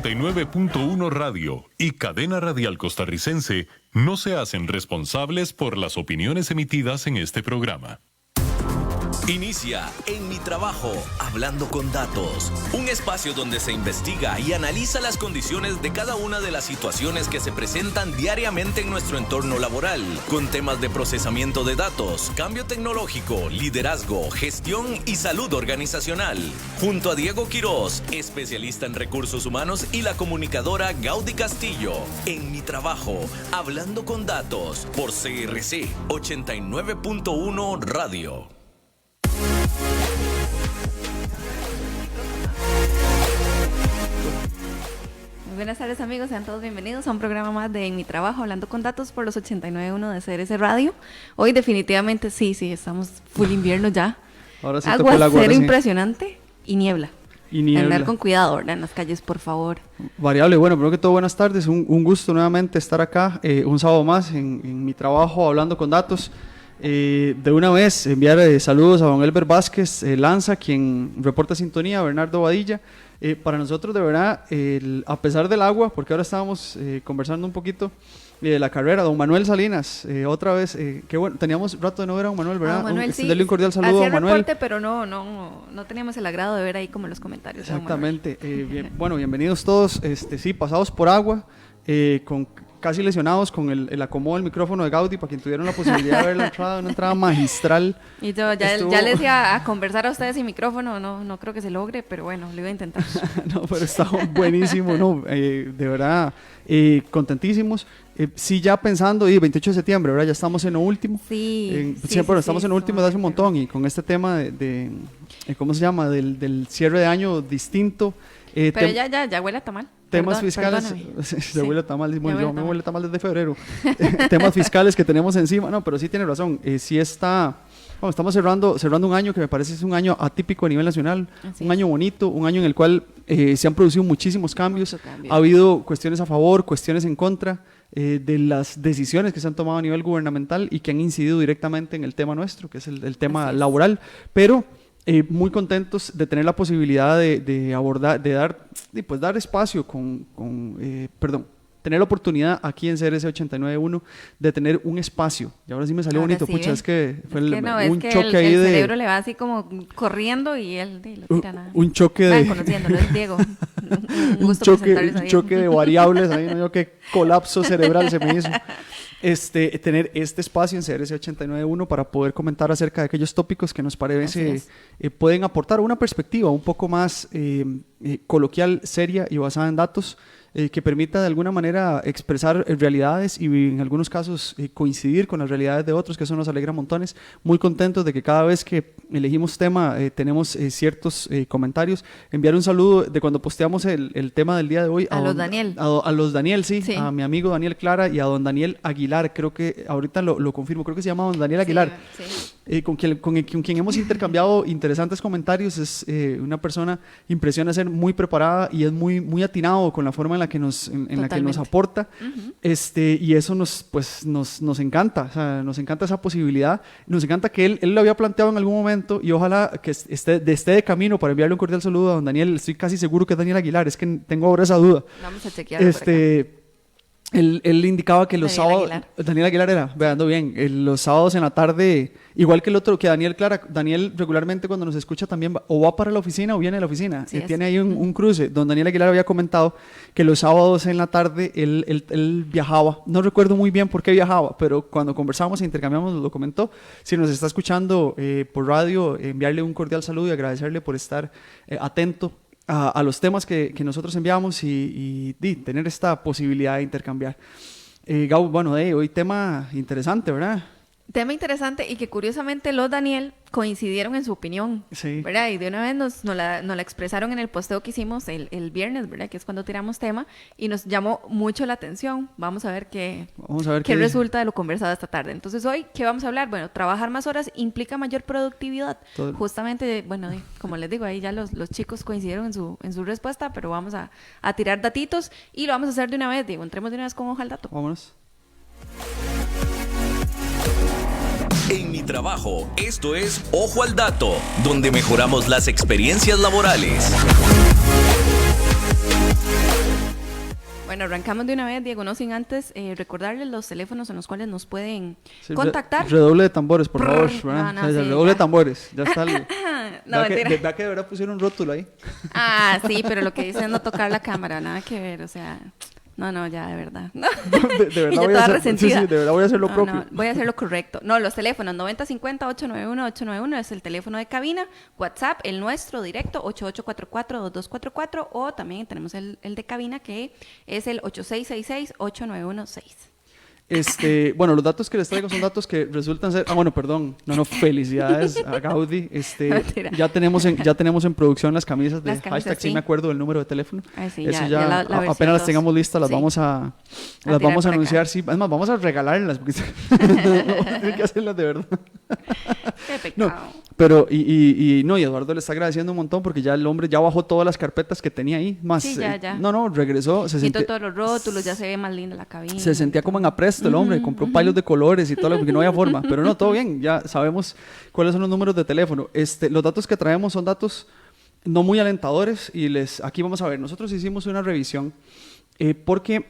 89.1 Radio y Cadena Radial Costarricense no se hacen responsables por las opiniones emitidas en este programa. Inicia En Mi Trabajo, Hablando con Datos, un espacio donde se investiga y analiza las condiciones de cada una de las situaciones que se presentan diariamente en nuestro entorno laboral, con temas de procesamiento de datos, cambio tecnológico, liderazgo, gestión y salud organizacional. Junto a Diego Quiroz, especialista en recursos humanos, y la comunicadora Gaudí Castillo. En Mi Trabajo, Hablando con Datos, por CRC 89.1 Radio. Buenas tardes, amigos, sean todos bienvenidos a un programa más de En Mi Trabajo, Hablando con Datos por los 89.1 de CRC Radio. Hoy definitivamente sí, estamos full invierno ya. Ahora sí aguacero impresionante y niebla. Y andar con cuidado, ¿verdad? En las calles, por favor. Variable. Bueno, primero que todo, buenas tardes. Un gusto nuevamente estar acá, un sábado más en Mi Trabajo, Hablando con Datos. De una vez enviar saludos a don Elber Vázquez Lanza, quien reporta sintonía, a Bernardo Badilla. Para nosotros, de verdad, a pesar del agua, porque ahora estábamos conversando un poquito de la carrera, don Manuel Salinas, otra vez, qué bueno, teníamos rato de no ver a don Manuel, ¿verdad? Don Manuel, sí. Darle un cordial saludo a don Manuel. Reporte, pero no teníamos el agrado de ver ahí como los comentarios. Exactamente. Bueno, bienvenidos todos, sí, pasados por agua, con casi lesionados con el acomodo del micrófono de Gaudí, para quien tuvieron la posibilidad de ver una entrada magistral. Y yo ya les iba a conversar a ustedes sin micrófono, no creo que se logre, pero bueno, lo iba a intentar. No, pero está buenísimo, no, de verdad, contentísimos. Sí, ya pensando, 28 de septiembre, ¿verdad? Ya estamos en lo último. Sí, estamos en lo último de hace un montón, y con este tema de ¿cómo se llama? Del cierre de año distinto. Pero ya huele a tamal. Temas fiscales, se huele a tamal, yo me huele a tamal desde febrero. Temas fiscales que tenemos encima, no, pero sí tiene razón, sí está, bueno, estamos cerrando un año que me parece es un año atípico a nivel nacional, un año bonito, un año en el cual se han producido muchísimos cambios, ha habido cuestiones a favor, cuestiones en contra de las decisiones que se han tomado a nivel gubernamental y que han incidido directamente en el tema nuestro, que es el tema laboral, pero muy contentos de tener la posibilidad de abordar, dar espacio tener la oportunidad aquí en CRC 89.1 de tener un espacio. Y ahora sí me salió bonito, sí, pucha, es que fue un choque ahí el cerebro le va así como corriendo y él lo tira nada. Un choque de... conociéndolo, es Diego. un choque de variables, ahí no, qué colapso cerebral se me hizo. Tener este espacio en CRC 89.1 para poder comentar acerca de aquellos tópicos que nos parece pueden aportar una perspectiva un poco más coloquial, seria y basada en datos, que permita de alguna manera expresar realidades y en algunos casos coincidir con las realidades de otros, que eso nos alegra montones. Muy contentos de que cada vez que elegimos tema tenemos ciertos comentarios. Enviar un saludo de cuando posteamos el tema del día de hoy a los Daniel. A los Daniel, sí, a mi amigo Daniel Clara y a don Daniel Aguilar, creo que ahorita lo confirmo, creo que se llama don Daniel Aguilar, con quien hemos intercambiado interesantes comentarios. Es una persona, impresiona ser muy preparada y es muy atinado con la forma en la que nos aporta, y eso nos encanta, o sea, nos encanta esa posibilidad, nos encanta que él lo había planteado en algún momento, y ojalá que esté de camino para enviarle un cordial saludo a don Daniel. Estoy casi seguro que es Daniel Aguilar, es que tengo ahora esa duda. Vamos a chequearlo por acá. Él indicaba que los sábados... Daniel Aguilar era, veando bien, los sábados en la tarde, igual que el otro, que Daniel Clara, Daniel regularmente cuando nos escucha también o va para la oficina o viene de la oficina, tiene ahí un cruce. Don Daniel Aguilar había comentado que los sábados en la tarde él viajaba, no recuerdo muy bien por qué viajaba, pero cuando conversamos e intercambiamos lo comentó. Si nos está escuchando por radio, enviarle un cordial saludo y agradecerle por estar atento a los temas que nosotros enviamos y tener esta posibilidad de intercambiar. Gau, bueno, hoy tema interesante, ¿verdad? Tema interesante y que curiosamente los Daniel coincidieron en su opinión, ¿verdad? Y de una vez nos la expresaron en el posteo que hicimos el viernes, ¿verdad? Que es cuando tiramos tema, y nos llamó mucho la atención. Vamos a ver qué resulta de lo conversado esta tarde. Entonces hoy, ¿qué vamos a hablar? Bueno, trabajar más horas implica mayor productividad. Justamente, bueno, como les digo, ahí ya los chicos coincidieron en su respuesta, pero vamos a tirar datitos y lo vamos a hacer de una vez. Digo, entremos de una vez con hoja al dato. Vámonos. En Mi Trabajo, esto es Ojo al Dato, donde mejoramos las experiencias laborales. Bueno, arrancamos de una vez, Diego, no sin antes recordarles los teléfonos en los cuales nos pueden contactar. Redoble de tambores, por favor. Redoble de tambores. Ya está. No, ¿Verdad que de verdad pusieron un rótulo ahí? Ah, sí, pero lo que dicen es no tocar la cámara, nada que ver, o sea... No, ya, de verdad. No. De verdad voy a hacer, sí, de verdad voy a hacer lo propio. No, voy a hacer lo correcto. No, los teléfonos 9050-891-891 es el teléfono de cabina. WhatsApp, el nuestro directo, 8844-2244. O también tenemos el de cabina, que es el 8666-8916. Bueno, los datos que les traigo son datos que resultan ser... felicidades a Gaudí. Ya tenemos en producción las camisas de hashtag, sí me acuerdo del número de teléfono. Ay, sí, eso ya apenas las tengamos listas, las vamos a anunciar. Sí, es más, vamos a regalarlas, porque hay que hacerlas de verdad. Qué pecado. No, pero, y Eduardo le está agradeciendo un montón porque ya el hombre ya bajó todas las carpetas que tenía ahí. Más, sí, ya. Regresó. Quitó todos los rótulos, ya se ve más linda la cabina. Se sentía como en apresto el hombre, compró palos de colores y todo, porque no había forma. Pero no, todo bien, ya sabemos cuáles son los números de teléfono. Los datos que traemos son datos no muy alentadores y aquí vamos a ver, nosotros hicimos una revisión porque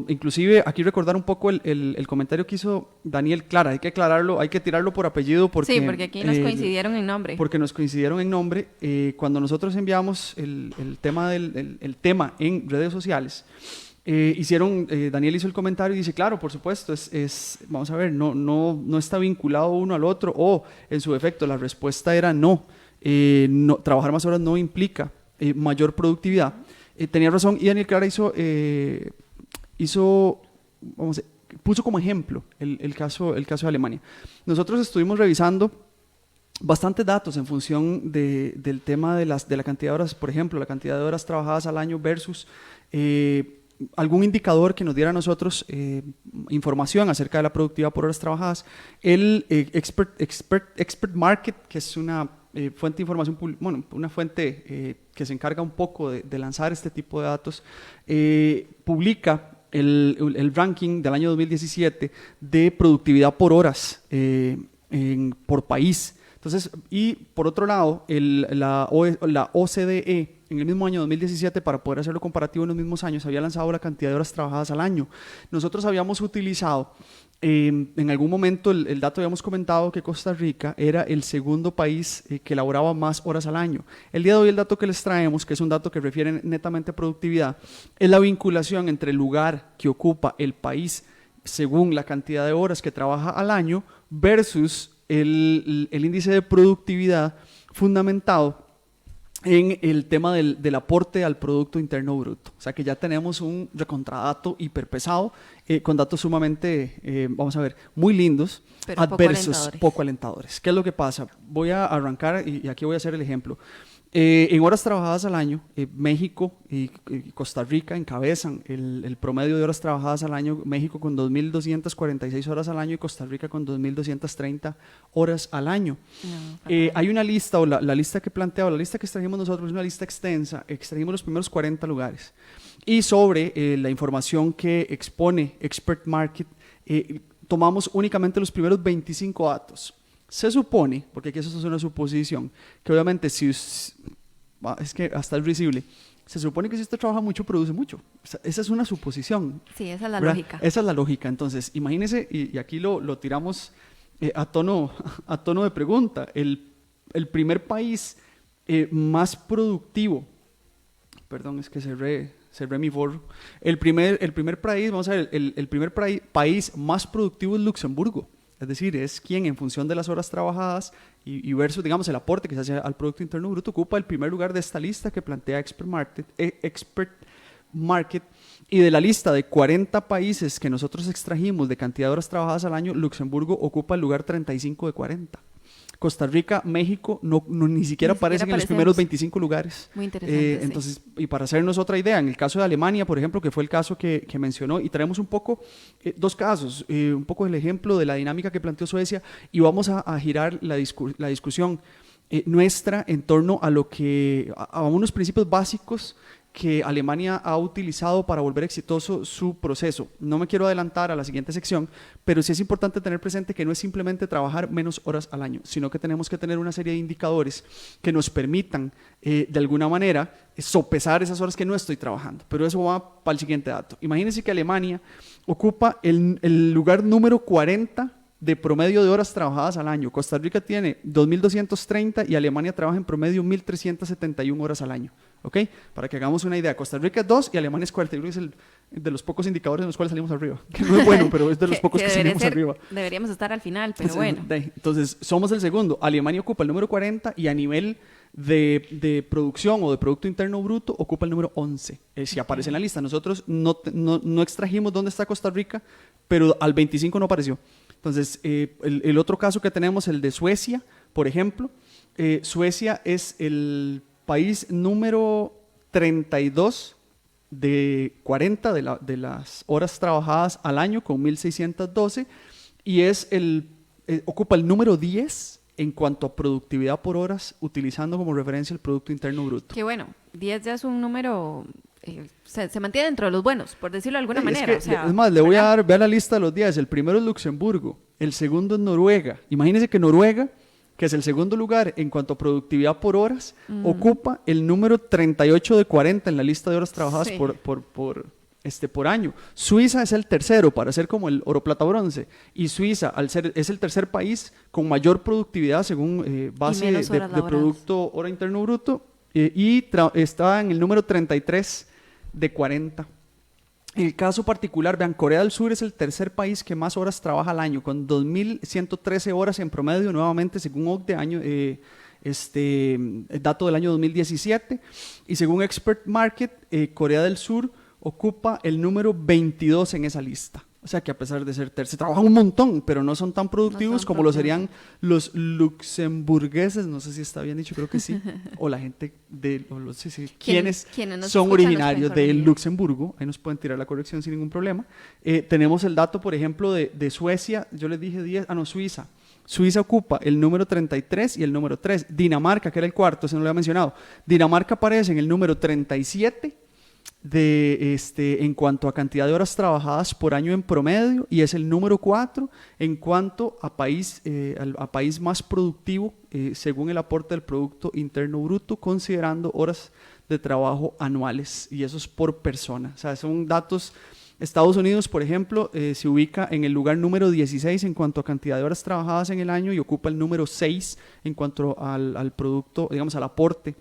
inclusive aquí recordar un poco el comentario que hizo Daniel Clara, hay que aclararlo, hay que tirarlo por apellido porque... Sí, porque aquí nos coincidieron en nombre. Porque nos coincidieron en nombre. Cuando nosotros enviamos el tema en redes sociales, Daniel hizo el comentario y dice, claro, por supuesto, vamos a ver, no está vinculado uno al otro, o en su defecto la respuesta era no, trabajar más horas no implica mayor productividad. Tenía razón, y Daniel Clara puso como ejemplo el caso de Alemania. Nosotros estuvimos revisando bastantes datos en función del tema de la cantidad de horas, por ejemplo, la cantidad de horas trabajadas al año versus algún indicador que nos diera a nosotros información acerca de la productividad por horas trabajadas. El Expert Market, que es una fuente de información, una fuente que se encarga un poco de lanzar este tipo de datos, publica el ranking del año 2017 de productividad por horas por país. Entonces, y por otro lado, la OCDE en el mismo año 2017, para poder hacerlo comparativo en los mismos años, había lanzado la cantidad de horas trabajadas al año. Nosotros habíamos utilizado, en algún momento el dato habíamos comentado que Costa Rica era el segundo país que elaboraba más horas al año. El día de hoy el dato que les traemos, que es un dato que refiere netamente a productividad, es la vinculación entre el lugar que ocupa el país según la cantidad de horas que trabaja al año versus el índice de productividad fundamentado en el tema del aporte al Producto Interno Bruto. O sea que ya tenemos un recontradato hiperpesado con datos sumamente, muy lindos, pero adversos, poco alentadores. ¿Qué es lo que pasa? Voy a arrancar y aquí voy a hacer el ejemplo. En horas trabajadas al año, México y Costa Rica encabezan el promedio de horas trabajadas al año. México con 2.246 horas al año y Costa Rica con 2.230 horas al año. Hay una lista, o la lista que planteaba, la lista que extrajimos nosotros es una lista extensa. Extrajimos los primeros 40 lugares. Y sobre la información que expone Expert Market, tomamos únicamente los primeros 25 datos. Se supone, porque aquí eso es una suposición, que obviamente es que hasta es risible, se supone que si usted trabaja mucho, produce mucho. Esa es una suposición. Sí, esa es la lógica. Esa es la lógica. Entonces, imagínese, y aquí lo tiramos a tono de pregunta, el primer país más productivo, perdón, es que cerré mi forro, el primer país, vamos a ver, el primer país más productivo es Luxemburgo. Es decir, es quien en función de las horas trabajadas y versus, digamos, el aporte que se hace al Producto Interno Bruto, ocupa el primer lugar de esta lista que plantea Expert Market. Y de la lista de 40 países que nosotros extrajimos de cantidad de horas trabajadas al año, Luxemburgo ocupa el lugar 35 de 40. Costa Rica, México, ni siquiera aparecen en los primeros 25 lugares. Muy interesante. Entonces, sí. Y para hacernos otra idea, en el caso de Alemania, por ejemplo, que fue el caso que mencionó, y traemos un poco, dos casos, un poco el ejemplo de la dinámica que planteó Suecia, y vamos a girar la discusión nuestra en torno a unos principios básicos que Alemania ha utilizado para volver exitoso su proceso. No me quiero adelantar a la siguiente sección, pero sí es importante tener presente que no es simplemente trabajar menos horas al año, sino que tenemos que tener una serie de indicadores que nos permitan, de alguna manera, sopesar esas horas que no estoy trabajando. Pero eso va para el siguiente dato. Imagínense que Alemania ocupa el lugar número 40 de promedio de horas trabajadas al año. Costa Rica tiene 2.230 y Alemania trabaja en promedio 1.371 horas al año. ¿Ok? Para que hagamos una idea, Costa Rica es 2 y Alemania es 40. Yo creo que es de los pocos indicadores en los cuales salimos arriba. Que no es bueno, pero es de los pocos que salimos arriba. Deberíamos estar al final, pero bueno. Entonces, somos el segundo. Alemania ocupa el número 40 y a nivel de producción o de Producto Interno Bruto ocupa el número 11. Si aparece en la lista. Nosotros no extrajimos dónde está Costa Rica, pero al 25 no apareció. Entonces, el otro caso que tenemos, el de Suecia, por ejemplo. Suecia es el país número 32 de 40 de las horas trabajadas al año, con 1.612, y ocupa el número 10 en cuanto a productividad por horas, utilizando como referencia el Producto Interno Bruto. Que bueno, 10 ya es un número... se mantiene dentro de los buenos, por decirlo de alguna manera. Es más, le voy a dar, vea la lista de los 10. El primero es Luxemburgo, el segundo es Noruega. Imagínense que Noruega, que es el segundo lugar en cuanto a productividad por horas, ocupa el número 38 de 40 en la lista de horas trabajadas por año. Suiza es el tercero, para ser como el oro, plata, bronce. Y Suiza, es el tercer país con mayor productividad según base de Producto Hora Interno Bruto, y está en el número 33 de 40. El caso particular, vean, Corea del Sur es el tercer país que más horas trabaja al año, con 2.113 horas en promedio, nuevamente según OCDE, dato del año 2017, y según Expert Market, Corea del Sur ocupa el número 22 en esa lista. O sea que a pesar de ser tercero, trabajan un montón, pero no son tan productivos como lo serían los luxemburgueses, no sé si está bien dicho, creo que sí, o la gente quienes son originarios de Luxemburgo, ahí nos pueden tirar la corrección sin ningún problema. Tenemos el dato, por ejemplo, de Suecia, yo les dije 10, Suiza. Suiza ocupa el número 33 y el número 3. Dinamarca, que era el cuarto, ese no lo había mencionado. Dinamarca aparece en el número 37 en cuanto a cantidad de horas trabajadas por año en promedio, y es el número 4 en cuanto a país más productivo según el aporte del Producto Interno Bruto, considerando horas de trabajo anuales, y eso es por persona. O sea, son datos. Estados Unidos, por ejemplo, se ubica en el lugar número 16 en cuanto a cantidad de horas trabajadas en el año, y ocupa el número 6 en cuanto al producto, digamos, al aporte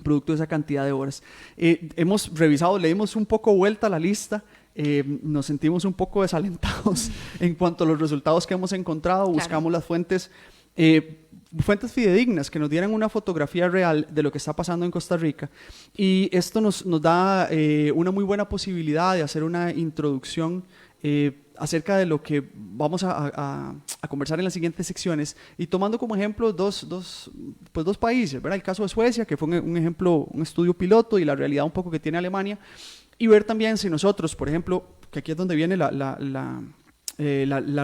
producto de esa cantidad de horas. Hemos revisado, le dimos un poco vuelta a la lista, nos sentimos un poco desalentados en cuanto a los resultados que hemos encontrado. Claro. Buscamos las fuentes fidedignas que nos dieran una fotografía real de lo que está pasando en Costa Rica, y esto nos da una muy buena posibilidad de hacer una introducción acerca de lo que vamos a conversar en las siguientes secciones, y tomando como ejemplo dos países, ¿verdad? El caso de Suecia, que fue un ejemplo, un estudio piloto, y la realidad un poco que tiene Alemania, y ver también si nosotros, por ejemplo, que aquí es donde viene la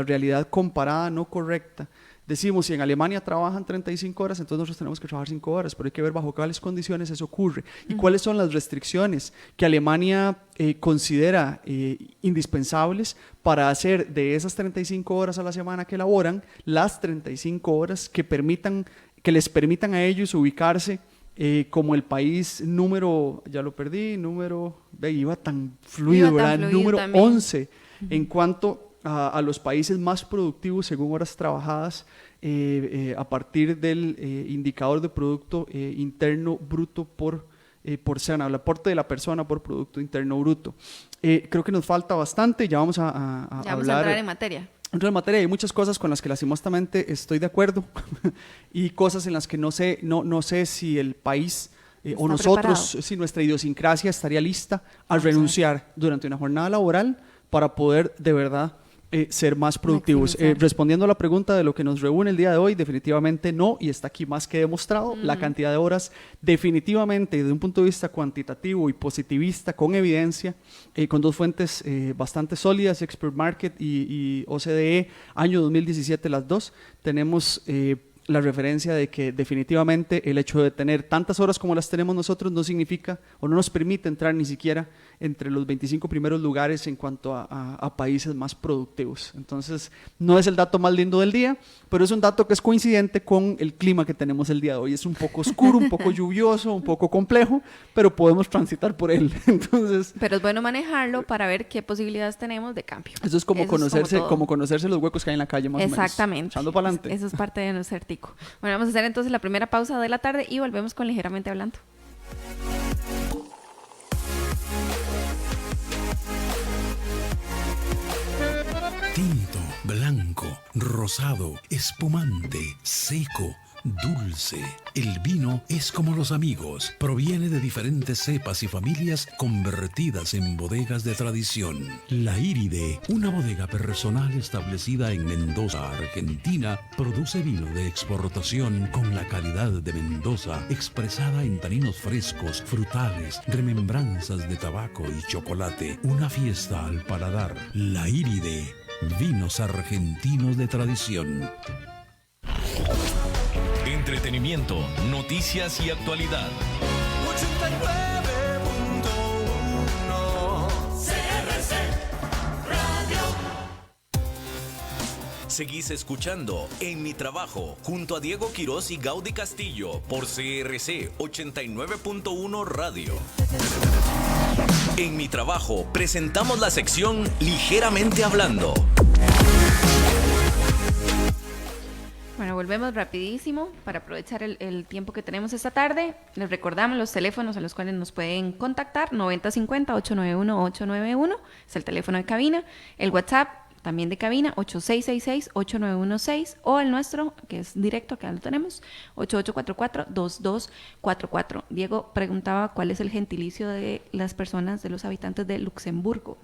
realidad comparada no correcta. Decimos, si en Alemania trabajan 35 horas, entonces nosotros tenemos que trabajar 5 horas, pero hay que ver bajo cuáles condiciones eso ocurre y cuáles son las restricciones que Alemania considera indispensables para hacer de esas 35 horas a la semana que elaboran las 35 horas que les permitan a ellos ubicarse como el país número, ya lo perdí, iba tan fluido, ¿verdad? Número también. 11 en cuanto a los países más productivos según horas trabajadas a partir del indicador de Producto Interno Bruto por persona, el aporte de la persona por Producto Interno Bruto. Creo que nos falta bastante, ya vamos a hablar. Vamos a entrar en materia. Hay muchas cosas con las que lastimosamente estoy de acuerdo y cosas en las que no sé si el país o nosotros, si nuestra idiosincrasia estaría lista a renunciar durante una jornada laboral para poder de verdad ser más productivos. Respondiendo a la pregunta de lo que nos reúne el día de hoy, definitivamente no, y está aquí más que demostrado. La cantidad de horas definitivamente desde un punto de vista cuantitativo y positivista, con evidencia, con dos fuentes bastante sólidas, Expert Market y OCDE, año 2017 las dos, tenemos la referencia de que definitivamente el hecho de tener tantas horas como las tenemos nosotros no significa o no nos permite entrar ni siquiera entre los 25 primeros lugares en cuanto a países más productivos. Entonces, no es el dato más lindo del día, pero es un dato que es coincidente con el clima que tenemos el día de hoy. Es un poco oscuro, un poco lluvioso, un poco complejo, pero podemos transitar por él. Entonces, pero es bueno manejarlo para ver qué posibilidades tenemos de cambio. Eso es como conocerse los huecos que hay en la calle, más exactamente. O menos. Echando para adelante. Eso es parte de nuestro tico. Bueno, vamos a hacer entonces la primera pausa de la tarde y volvemos con Ligeramente Hablando. Tinto, blanco, rosado, espumante, seco, dulce. El vino es como los amigos. Proviene de diferentes cepas y familias convertidas en bodegas de tradición. La Iride, una bodega personal establecida en Mendoza, Argentina, produce vino de exportación con la calidad de Mendoza, expresada en taninos frescos, frutales, remembranzas de tabaco y chocolate. Una fiesta al paladar. La Iride, vinos argentinos de tradición. Entretenimiento, noticias y actualidad. 89.1 CRC Radio. Seguís escuchando En Mi Trabajo junto a Diego Quirós y Gaudí Castillo por CRC 89.1 Radio. En Mi Trabajo presentamos la sección Ligeramente Hablando. Bueno, volvemos rapidísimo para aprovechar el tiempo que tenemos esta tarde. Les recordamos los teléfonos a los cuales nos pueden contactar: 9050-891-891, es el teléfono de cabina. El WhatsApp también de cabina, 8666-8916, o el nuestro, que es directo, que ya lo tenemos, 8844-2244. Diego preguntaba cuál es el gentilicio de las personas, de los habitantes de Luxemburgo.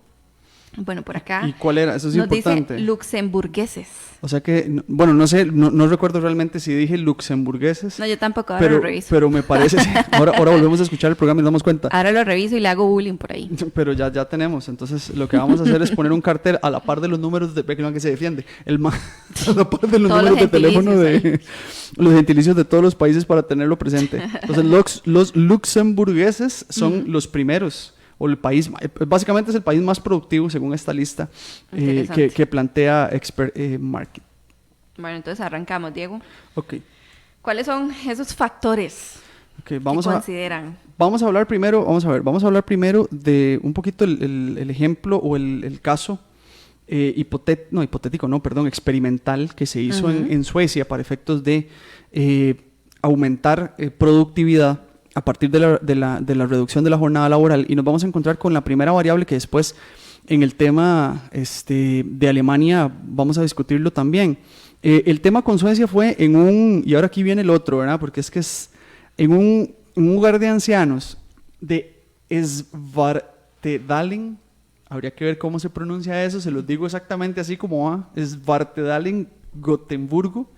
Bueno, por acá. ¿Y cuál era? Eso es nos importante. Dice luxemburgueses. O sea que, bueno, no sé, no recuerdo realmente si dije luxemburgueses. No, yo tampoco, ahora lo reviso. Pero me parece, ahora volvemos a escuchar el programa y nos damos cuenta. Ahora lo reviso y le hago bullying por ahí. Pero ya tenemos, entonces lo que vamos a hacer es poner un cartel a la par de los números de que se defiende, a la par de los números de teléfono de los gentilicios de todos los países para tenerlo presente. Entonces los luxemburgueses son los primeros. O el país, básicamente es el país más productivo según esta lista que plantea Expert Market. Bueno, entonces arrancamos, Diego. Ok. ¿Cuáles son esos factores que consideran? Vamos a hablar primero de un poquito el ejemplo o el caso experimental que se hizo en Suecia para efectos de aumentar productividad a partir de la reducción de la jornada laboral, y nos vamos a encontrar con la primera variable que después en el tema de Alemania vamos a discutirlo también. El tema con Suecia fue y ahora aquí viene el otro, ¿verdad? Porque es en un lugar de ancianos de Svartedalen, habría que ver cómo se pronuncia eso, se los digo exactamente así como va, Svartedalen, Gotemburgo.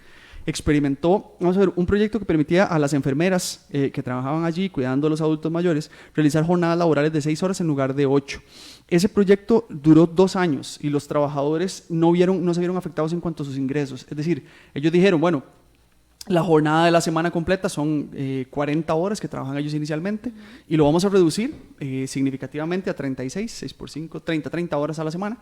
Experimentó, vamos a ver, un proyecto que permitía a las enfermeras que trabajaban allí cuidando a los adultos mayores realizar jornadas laborales de 6 horas en lugar de 8. Ese proyecto duró 2 años y los trabajadores no se vieron afectados en cuanto a sus ingresos. Es decir, ellos dijeron, bueno, la jornada de la semana completa son 40 horas que trabajan ellos inicialmente y lo vamos a reducir significativamente a 36, 6 por 5, 30 horas a la semana.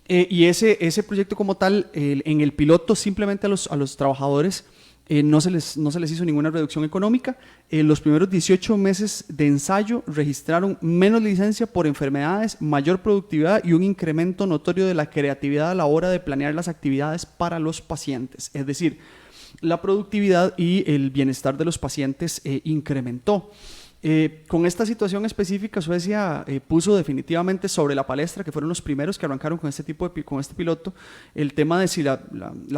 Y ese proyecto como tal, en el piloto simplemente a los trabajadores no se les hizo ninguna reducción económica. Los primeros 18 meses de ensayo registraron menos licencia por enfermedades, mayor productividad y un incremento notorio de la creatividad a la hora de planear las actividades para los pacientes. Es decir, la productividad y el bienestar de los pacientes incrementó. Con esta situación específica, Suecia puso definitivamente sobre la palestra, que fueron los primeros que arrancaron con este piloto, el tema de si la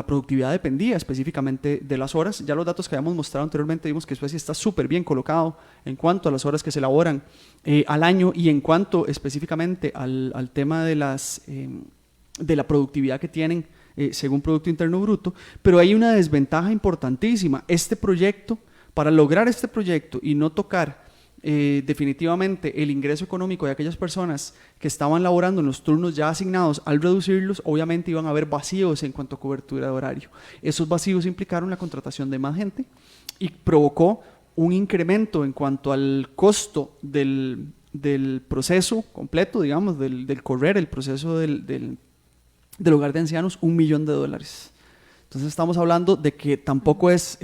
productividad dependía específicamente de las horas. Ya los datos que habíamos mostrado anteriormente vimos que Suecia está súper bien colocado en cuanto a las horas que se elaboran al año y en cuanto específicamente al tema de la productividad que tienen según Producto Interno Bruto, pero hay una desventaja importantísima. Para lograr este proyecto y no tocar definitivamente el ingreso económico de aquellas personas que estaban laborando en los turnos ya asignados, al reducirlos, obviamente iban a haber vacíos en cuanto a cobertura de horario. Esos vacíos implicaron la contratación de más gente y provocó un incremento en cuanto al costo del proceso completo, digamos, del correr, el proceso del hogar de ancianos, $1 millón. Entonces estamos hablando de que tampoco es,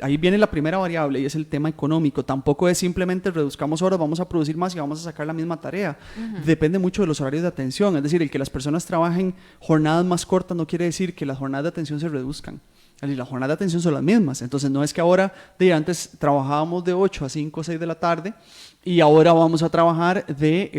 ahí viene la primera variable y es el tema económico, tampoco es simplemente reduzcamos horas, vamos a producir más y vamos a sacar la misma tarea. Depende mucho de los horarios de atención, es decir, el que las personas trabajen jornadas más cortas no quiere decir que las jornadas de atención se reduzcan. Las jornadas de atención son las mismas, entonces no es que ahora, antes trabajábamos de 8 a 5 o 6 de la tarde y ahora vamos a trabajar de,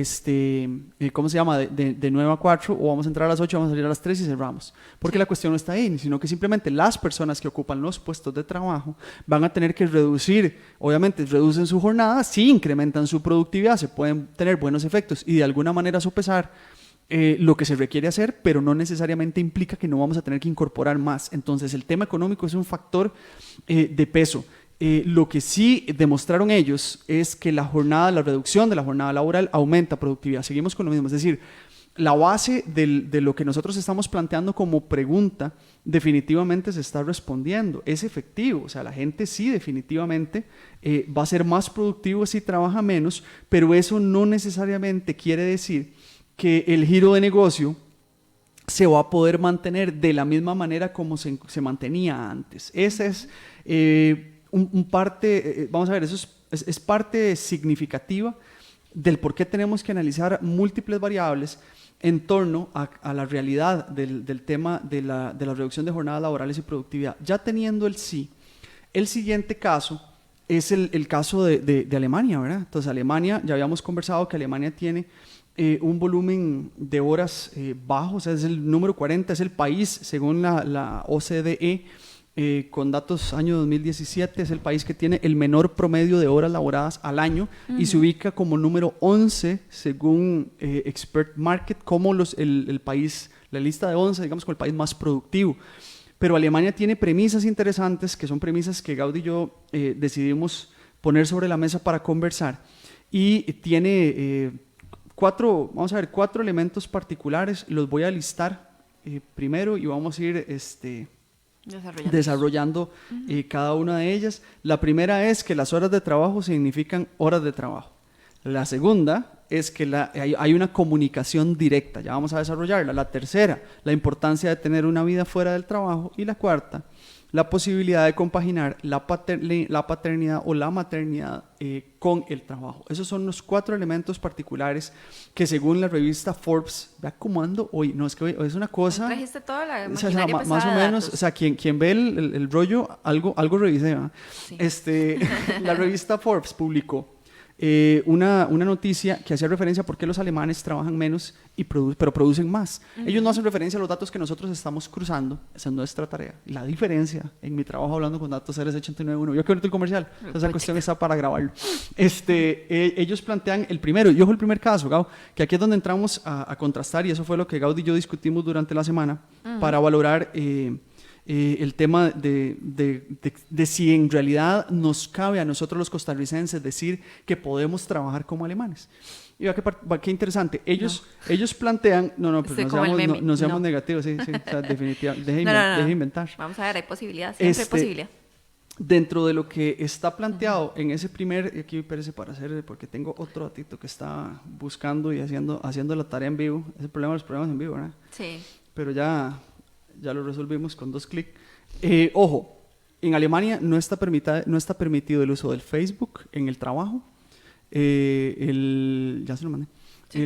¿cómo se llama? De 9 a 4 o vamos a entrar a las 8, vamos a salir a las 3 y cerramos. Porque la cuestión no está ahí, sino que simplemente las personas que ocupan los puestos de trabajo van a tener que reducir, obviamente reducen su jornada, sí incrementan su productividad, se pueden tener buenos efectos y de alguna manera sopesar lo que se requiere hacer, pero no necesariamente implica que no vamos a tener que incorporar más. Entonces el tema económico es un factor de peso. Lo que sí demostraron ellos es que la reducción de la jornada laboral aumenta productividad. Seguimos con lo mismo, es decir, la base de lo que nosotros estamos planteando como pregunta definitivamente se está respondiendo, es efectivo, o sea, la gente sí definitivamente va a ser más productivo si trabaja menos, pero eso no necesariamente quiere decir que el giro de negocio se va a poder mantener de la misma manera como se mantenía antes. Esa es vamos a ver, eso es parte significativa del por qué tenemos que analizar múltiples variables en torno a la realidad del tema de la reducción de jornadas laborales y productividad. Ya teniendo el sí, el siguiente caso es el caso de Alemania, ¿verdad? Entonces Alemania, ya habíamos conversado que Alemania tiene un volumen de horas bajo, o sea, es el número 40, es el país, según la OCDE, con datos año 2017, es el país que tiene el menor promedio de horas laboradas al año y se ubica como número 11, según Expert Market, como el país, la lista de 11, digamos, como el país más productivo. Pero Alemania tiene premisas interesantes, que son premisas que Gaudi y yo decidimos poner sobre la mesa para conversar, y tiene cuatro elementos particulares. Los voy a listar primero y vamos a ir desarrollando cada una de ellas. La primera es que las horas de trabajo significan horas de trabajo. La segunda es que hay una comunicación directa, ya vamos a desarrollarla. La tercera, la importancia de tener una vida fuera del trabajo. Y la cuarta, la posibilidad de compaginar la paternidad o la maternidad con el trabajo. Esos son los 4 elementos particulares que, según la revista Forbes, vea cómo ando hoy, no, es que hoy es una cosa... Trajiste toda la maquinaria pesada, más o menos, o sea, quien ve el rollo, algo revisé, ¿verdad? Sí. La revista Forbes publicó una noticia que hacía referencia a por qué los alemanes trabajan menos pero producen más. Ellos no hacen referencia a los datos que nosotros estamos cruzando, esa es nuestra tarea. La diferencia en mi trabajo hablando con datos RS891, yo que ahorita el comercial, esa cuestión está para grabarlo. Ellos plantean el primero, y ojo el primer caso, Gau, que aquí es donde entramos a contrastar, y eso fue lo que Gaudi y yo discutimos durante la semana para valorar el tema de si en realidad nos cabe a nosotros los costarricenses decir que podemos trabajar como alemanes. Y vea qué interesante. Ellos plantean... pues no seamos negativos, sí, o sea, definitivamente. Deje inventar. Vamos a ver, hay posibilidad, siempre hay posibilidad. Dentro de lo que está planteado en ese primer... Aquí espérese para hacer... Porque tengo otro ratito que está buscando y haciendo la tarea en vivo. Es el problema de los programas en vivo, ¿verdad? Sí. Pero ya lo resolvimos con 2 clics. Ojo, en Alemania no está permitido el uso del Facebook en el trabajo. Ya se lo mandé. Sí.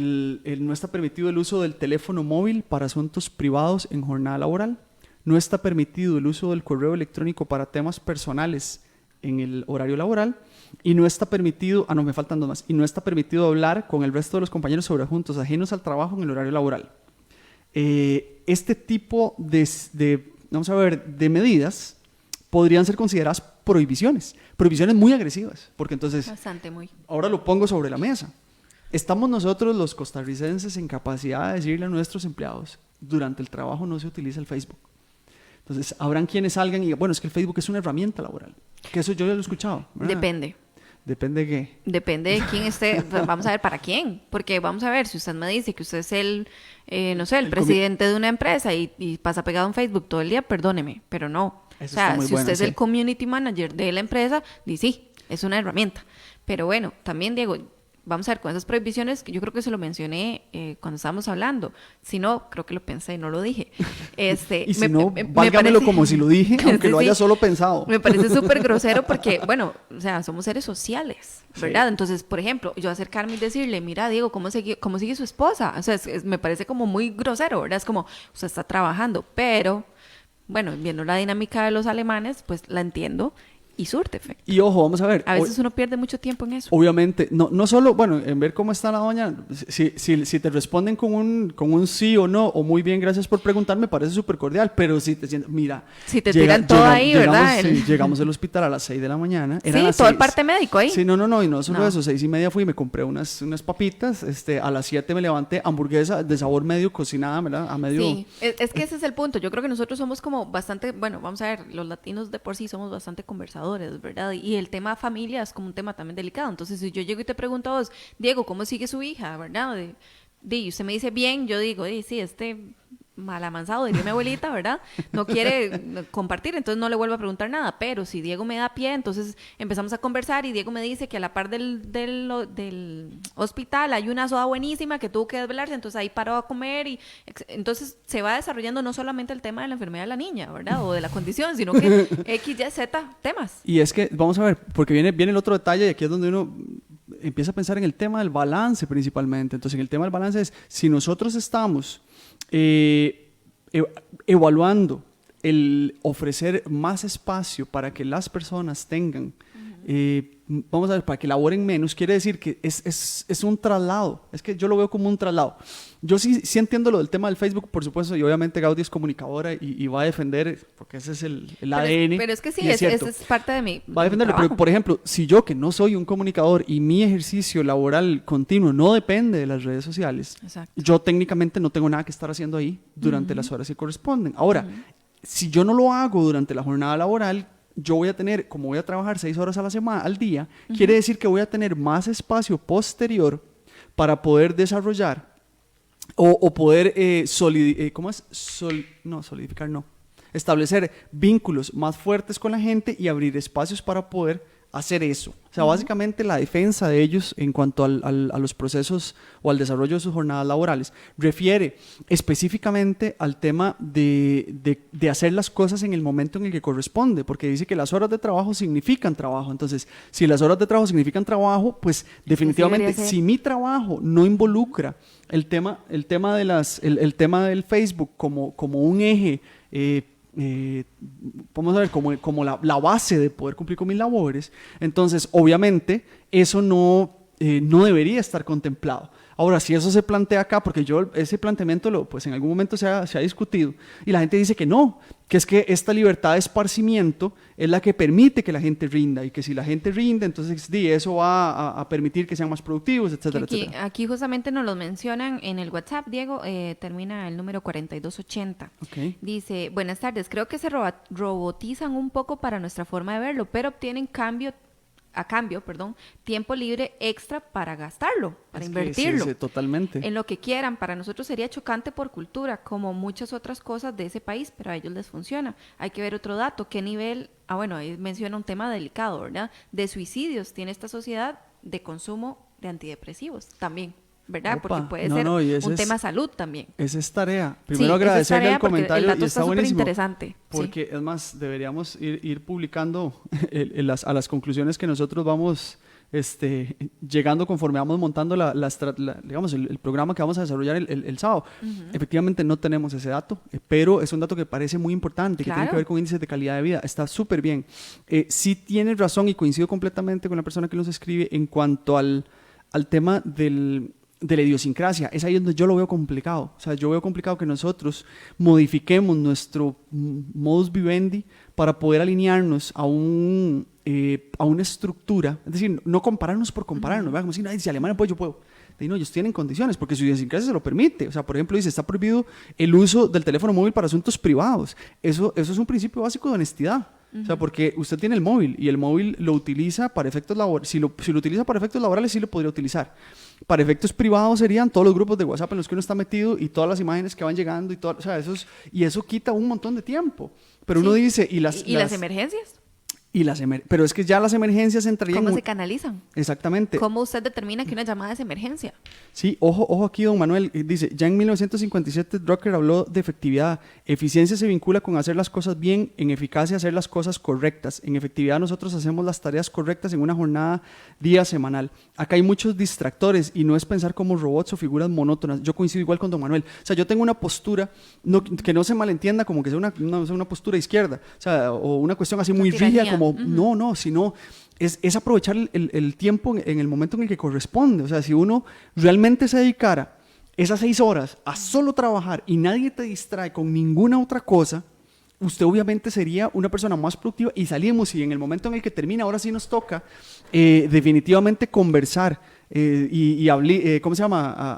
No está permitido el uso del teléfono móvil para asuntos privados en jornada laboral. No está permitido el uso del correo electrónico para temas personales en el horario laboral. Y no está permitido, me faltan 2 más. Y no está permitido hablar con el resto de los compañeros sobre asuntos ajenos al trabajo en el horario laboral. Este tipo de medidas podrían ser consideradas prohibiciones muy agresivas, porque entonces, ahora lo pongo sobre la mesa, estamos nosotros los costarricenses en capacidad de decirle a nuestros empleados, durante el trabajo no se utiliza el Facebook. Entonces, habrán quienes salgan y digan, bueno, es que el Facebook es una herramienta laboral, que eso yo ya lo he escuchado, ¿verdad? ¿Depende de qué? Depende de quién esté, vamos a ver para quién, porque vamos a ver, si usted me dice que usted es no sé, el presidente de una empresa y pasa pegado en Facebook todo el día, perdóneme, pero no. Eso o sea, está muy si bueno, usted es sí. el community manager de la empresa, sí, es una herramienta. Pero bueno, también, Diego, vamos a ver, con esas prohibiciones, que yo creo que se lo mencioné cuando estábamos hablando. Si no, creo que lo pensé y no lo dije. Y si no, válgamelo como si lo dije, aunque lo haya solo pensado. Me parece súper grosero porque, bueno, o sea, somos seres sociales, ¿verdad? Sí. Entonces, por ejemplo, yo acercarme y decirle, mira, Diego, ¿cómo sigue su esposa? O sea, me parece como muy grosero, ¿verdad? Es como, usted está trabajando, pero, bueno, viendo la dinámica de los alemanes, pues la entiendo. Y surte efecto. Y ojo, vamos a ver. A veces uno pierde mucho tiempo en eso. Obviamente, no solo, bueno, en ver cómo está la doña, si te responden con un sí o no, o muy bien, gracias por preguntar, me parece súper cordial, pero si te sientes, mira... Si te tiran todo ahí, ¿verdad? Sí, llegamos al hospital a las 6 de la mañana. Sí, todo 6. El parte médico ahí. Sí, no, y no solo eso, 6:30 fui y me compré unas papitas, a las 7 me levanté, hamburguesa de sabor medio cocinada, ¿verdad? A medio... Sí, es que ese es el punto, yo creo que nosotros somos como bastante, bueno, vamos a ver, los latinos de por sí somos bastante conversadores, ¿verdad? Y el tema familia es como un tema también delicado. Entonces, si yo llego y te pregunto a vos, Diego, ¿cómo sigue su hija? ¿Verdad? Y usted me dice bien, yo digo, sí, malamansado, diría mi abuelita, ¿verdad? No quiere compartir, entonces no le vuelvo a preguntar nada. Pero si Diego me da pie, entonces empezamos a conversar y Diego me dice que a la par del hospital hay una soda buenísima que tuvo que desvelarse, entonces ahí paró a comer y entonces se va desarrollando no solamente el tema de la enfermedad de la niña, ¿verdad? O de la condición, sino que X, Y, Z temas. Y es que, vamos a ver, porque viene el otro detalle y aquí es donde uno empieza a pensar en el tema del balance principalmente. Entonces, en el tema del balance es, si nosotros estamos evaluando el ofrecer más espacio para que las personas tengan, vamos a ver, para que laboren menos, quiere decir que es un traslado. Es que yo lo veo como un traslado. Yo sí entiendo lo del tema del Facebook, por supuesto, y obviamente Gaudí es comunicadora y va a defender, porque ese es el ADN. Pero es que sí, esa es parte de mi va a defenderlo, pero por ejemplo, si yo que no soy un comunicador y mi ejercicio laboral continuo no depende de las redes sociales, exacto, yo técnicamente no tengo nada que estar haciendo ahí durante las horas que corresponden. Ahora, si yo no lo hago durante la jornada laboral, yo voy a tener, como voy a trabajar 6 horas a la semana, al día, quiere decir que voy a tener más espacio posterior para poder desarrollar o poder establecer vínculos más fuertes con la gente y abrir espacios para poder hacer eso. O sea, básicamente la defensa de ellos en cuanto a los procesos o al desarrollo de sus jornadas laborales refiere específicamente al tema de hacer las cosas en el momento en el que corresponde, porque dice que las horas de trabajo significan trabajo. Entonces, si las horas de trabajo significan trabajo, pues definitivamente si mi trabajo no involucra el tema del Facebook como un eje, vamos a ver, como la base de poder cumplir con mis labores, entonces obviamente eso no debería estar contemplado. Ahora, si eso se plantea acá, porque ese planteamiento pues en algún momento se ha discutido y la gente dice que no, que es que esta libertad de esparcimiento es la que permite que la gente rinda y que si la gente rinde, entonces eso va a permitir que sean más productivos, etcétera, etcétera. Aquí justamente nos lo mencionan en el WhatsApp, Diego, termina el número 4280. Okay. Dice, buenas tardes, creo que se robotizan un poco para nuestra forma de verlo, pero obtienen a cambio, tiempo libre extra para gastarlo, para invertirlo. Sí, totalmente. En lo que quieran. Para nosotros sería chocante por cultura, como muchas otras cosas de ese país, pero a ellos les funciona. Hay que ver otro dato, qué nivel, ahí menciona un tema delicado, ¿verdad? De suicidios tiene esta sociedad de consumo de antidepresivos también, ¿verdad? Opa, porque puede ser un tema salud también. Esa es tarea. Primero agradecerle el comentario, el dato y está buenísimo. Interesante. Porque es más, deberíamos ir publicando a las conclusiones que nosotros vamos llegando conforme vamos montando digamos, el programa que vamos a desarrollar el sábado. Efectivamente no tenemos ese dato, pero es un dato que parece muy importante, que tiene que ver con índices de calidad de vida. Está súper bien. Sí tienes razón y coincido completamente con la persona que nos escribe en cuanto al tema de la idiosincrasia. Es ahí donde yo lo veo complicado. O sea, yo veo complicado que nosotros modifiquemos nuestro modus vivendi para poder alinearnos a una estructura. Es decir, no compararnos por compararnos. Como decir, si Alemania puede, yo puedo. No, ellos tienen condiciones porque su idiosincrasia se lo permite. O sea, por ejemplo, dice, está prohibido el uso del teléfono móvil para asuntos privados. Eso es un principio básico de honestidad. O sea, porque usted tiene el móvil y el móvil lo utiliza para efectos laborales. Si lo utiliza para efectos laborales, sí lo podría utilizar. Para efectos privados serían todos los grupos de WhatsApp en los que uno está metido y todas las imágenes que van llegando o sea, eso quita un montón de tiempo. Pero uno dice, ¿y las emergencias? Pero es que ya las emergencias entrarían... ¿Cómo se canalizan? Exactamente. ¿Cómo usted determina que una llamada es emergencia? Sí, ojo aquí, don Manuel. Dice, ya en 1957 Drucker habló de efectividad. Eficiencia se vincula con hacer las cosas bien, en eficacia hacer las cosas correctas. En efectividad nosotros hacemos las tareas correctas en una jornada día semanal. Acá hay muchos distractores y no es pensar como robots o figuras monótonas. Yo coincido igual con don Manuel. O sea, yo tengo una postura, que no se malentienda como que sea una postura izquierda, o sea, o una cuestión así muy rígida como, no, sino es aprovechar el tiempo en el momento en el que corresponde. O sea, si uno realmente se dedicara esas 6 horas a solo trabajar y nadie te distrae con ninguna otra cosa, usted obviamente sería una persona más productiva y salimos y en el momento en el que termina, ahora sí nos toca definitivamente conversar ¿cómo se llama?